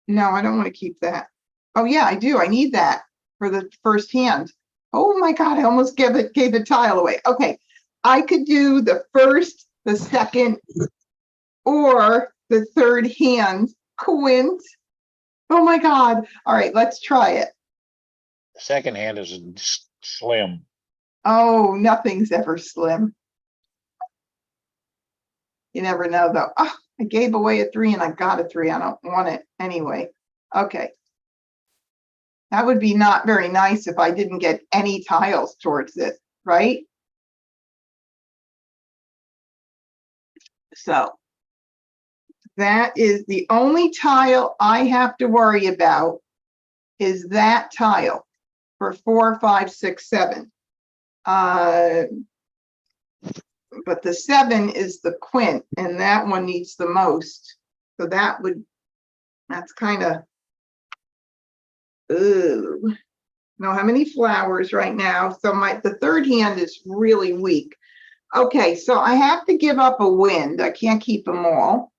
No, I don't want to keep that. Oh yeah, I do. I need that for the first hand. Oh my God, I almost gave the tile away. Okay, I could do the first, the second, or the third hand. Quint. Oh my God. All right, let's try it. The second hand is slim. Oh, nothing's ever slim. You never know though. Oh, I gave away a 3 and I got a 3. I don't want it anyway. Okay. That would be not very nice if I didn't get any tiles towards it, right? So that is the only tile I have to worry about is that tile for 4, 5, 6, 7. But the 7 is the quint, and that one needs the most. So that's kind of, ooh. Know how many flowers right now. So the third hand is really weak. Okay, so I have to give up a wind. I can't keep them all.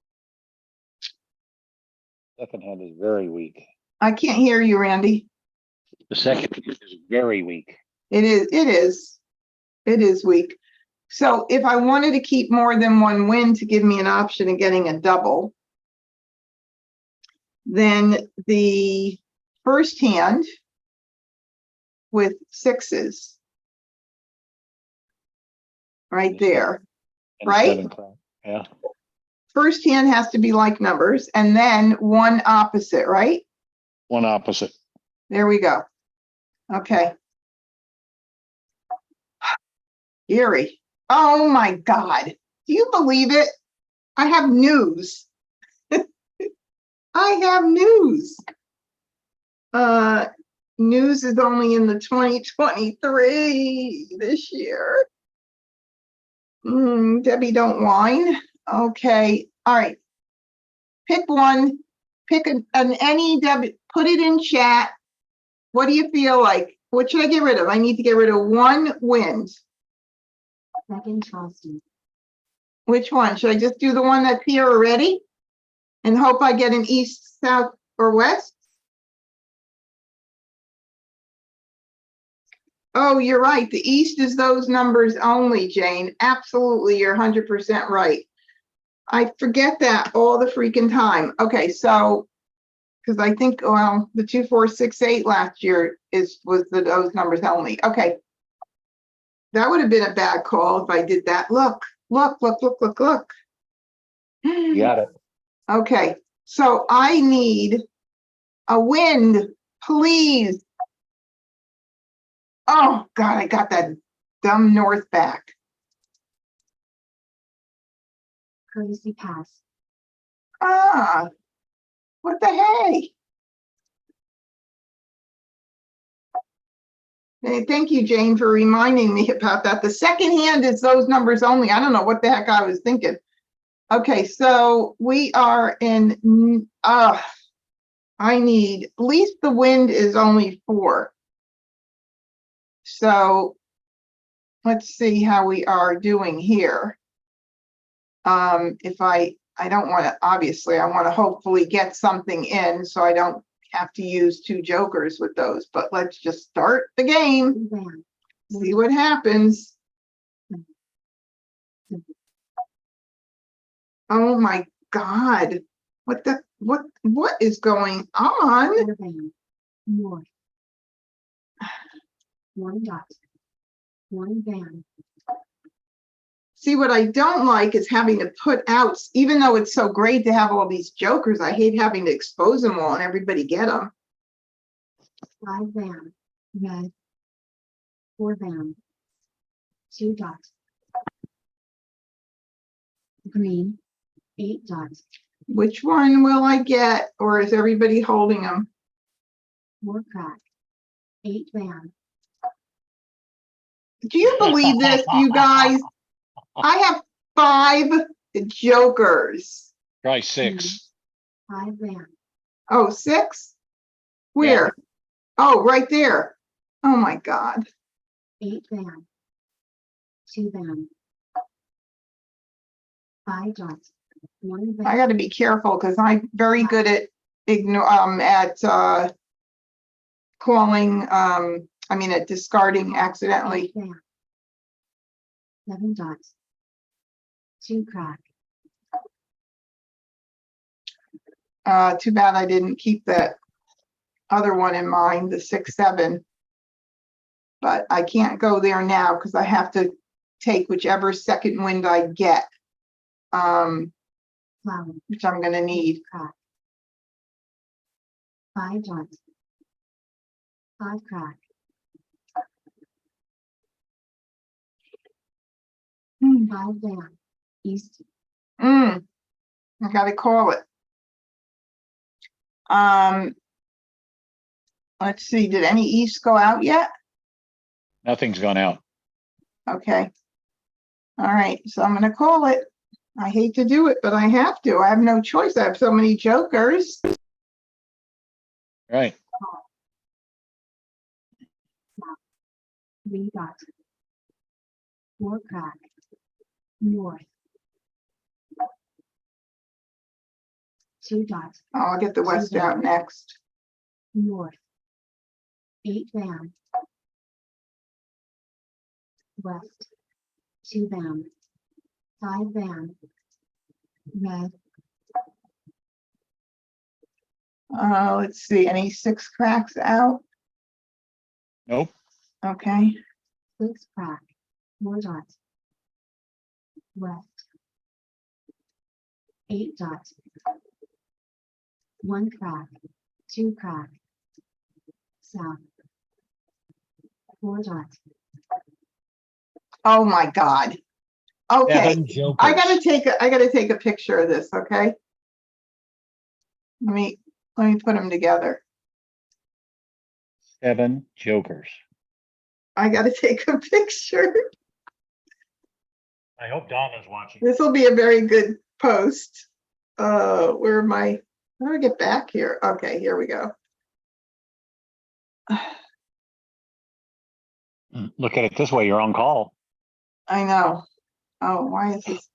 Second hand is very weak. I can't hear you, Randy. The second hand is very weak. It is weak. So if I wanted to keep more than one wind to give me an option of getting a double, then the first hand with 6s right there, And right? 7 crown. Yeah. First hand has to be like numbers and then one opposite, right? One opposite. There we go. Okay. Eerie. Oh my God. Do you believe it? I have news. I have news. News is only in the 2023 this year. Debbie, don't whine. Okay. All right. Pick one. Pick an any Debbie. Put it in chat. What do you feel like? What should I get rid of? I need to get rid of one wind. Second Charleston. Which one? Should I just do the one that's here already and hope I get an east, south, or west? Oh, you're right. The east is those numbers only, Jane. Absolutely, you're 100% right. I forget that all the freaking time. Okay, so because I think, well, the 2, 4, 6, 8 last year was those numbers only. Okay, that would have been a bad call if I did that. Look. You got it. Okay, so I need a wind, please. Oh God, I got that dumb north back. Courtesy pass. Ah, what the hey? Hey, thank you, Jane, for reminding me about that. The second hand is those numbers only. I don't know what the heck I was thinking. Okay, so we are in, I need, at least the wind is only 4. So let's see how we are doing here. If I don't want to, obviously, I want to hopefully get something in so I don't have to use 2 jokers with those, but let's just start the game. Van. See what happens. Oh my God. What is going on? Four van. North. 1 dot. 1 van. See, what I don't like is having to put out, even though it's so great to have all these jokers, I hate having to expose them all and everybody get them. 5 van. Red. 4 van. 2 dots. Green. 8 dots. Which one will I get, or is everybody holding them? 4 crack. 8 van. Do you believe this, you guys? I have 5 jokers. Try 6. 5 van, Oh, 6? Where? Oh, right there. Oh my God. 8 van, 2 van, 5 dots, 1 I van, gotta be careful because I'm very good at calling, at discarding 8 accidentally. van, 7 dots, 2 crack, Too bad I didn't keep that other one in mind, the 6, 7. But I can't go there now because I have to take whichever second wind I get, flower, which I'm gonna need. crack, 5 dots, 5 crack, Hmm. 5 van, east, I gotta call it. Let's see, did any east go out yet? Nothing's gone out. Okay. All right, so I'm gonna call it. I hate to do it, but I have to. I have no choice. I have so many jokers. Right. 3 dots, 4 crack, north, 2 dots, I'll get the west out next. north, 8 van, west, 2 van, 5 van, red, Let's see, any 6 cracks out? Nope. Okay. 6 crack, 4 dots, west, 8 dots, 1 crack, 2 crack, south, 4 dots, Oh my God. Okay, 7 jokers. I gotta take a picture of this, okay? Let me put them together. 7 jokers. I gotta take a picture. I hope Donna's watching. This will be a very good post. Where am I? How do I get back here? Okay, here we go. Look at it this way, you're on call. I know. Oh, why is this?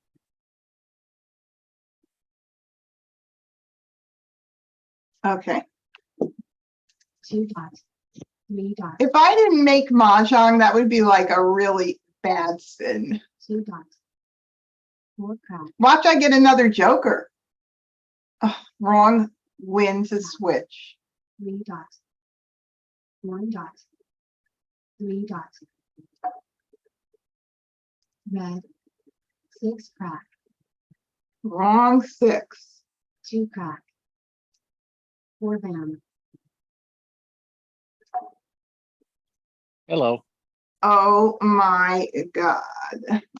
Okay. 2 dots, 3 dots, If I didn't make Mah Jongg, that would be like a really bad sin. 2 dots, 4 crack, Watch, I get another joker. Ugh, wrong win to switch. 3 dots, 1 dot, 3 dots, red, 6 crack, Wrong 6. 2 crack, 4 van, Hello. Oh my God.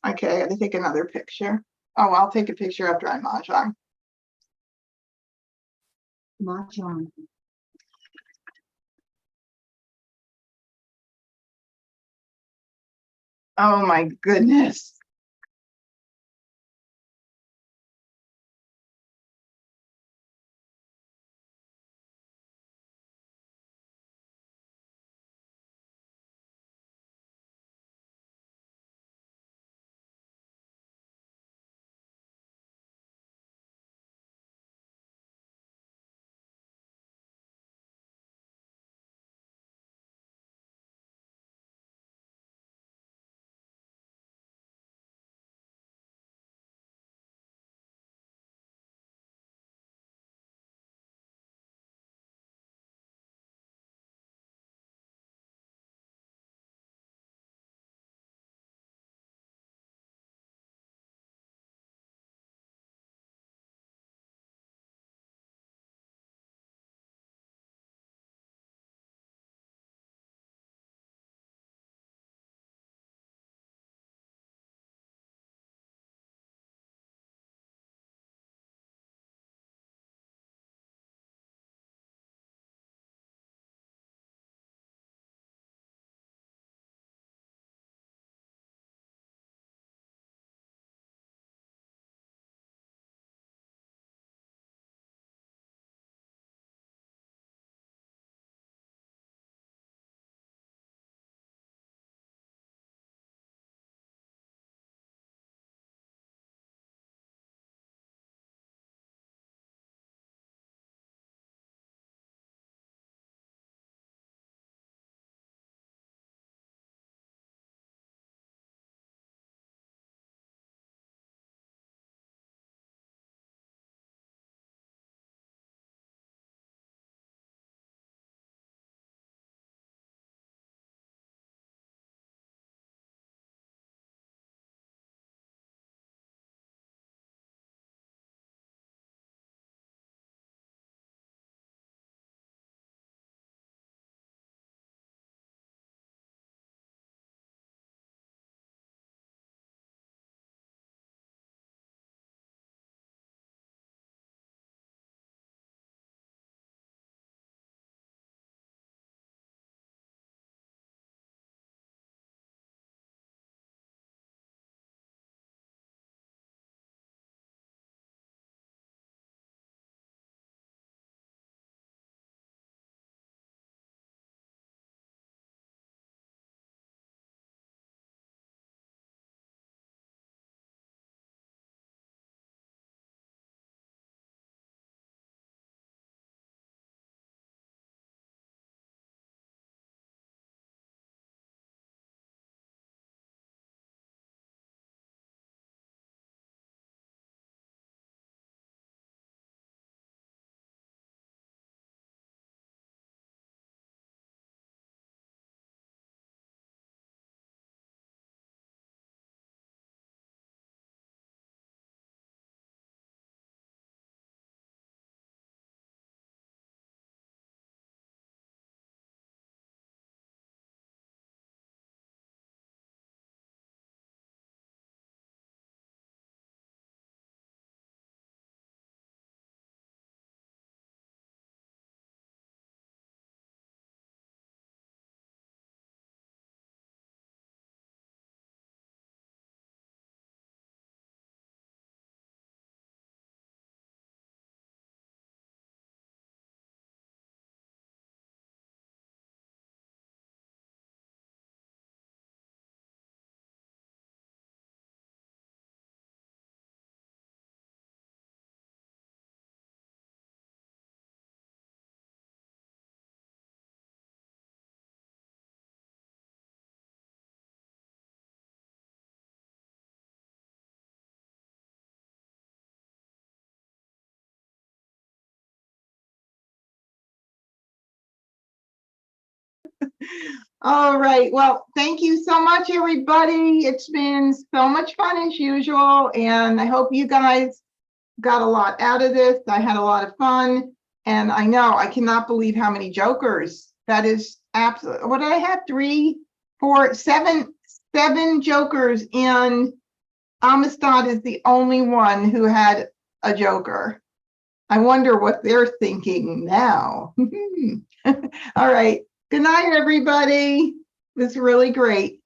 Okay, I gotta take another picture. Oh, I'll take a picture after I Mah Jongg. Mah Jongg, Oh my goodness. All right. Well, thank you so much, everybody. It's been so much fun as usual. And I hope you guys got a lot out of this. I had a lot of fun. And I know I cannot believe how many jokers. That is absolutely, what did I have? 3, 4, 7 jokers. And Amistad is the only one who had a joker. I wonder what they're thinking now. All right. Good night, everybody. It was really great.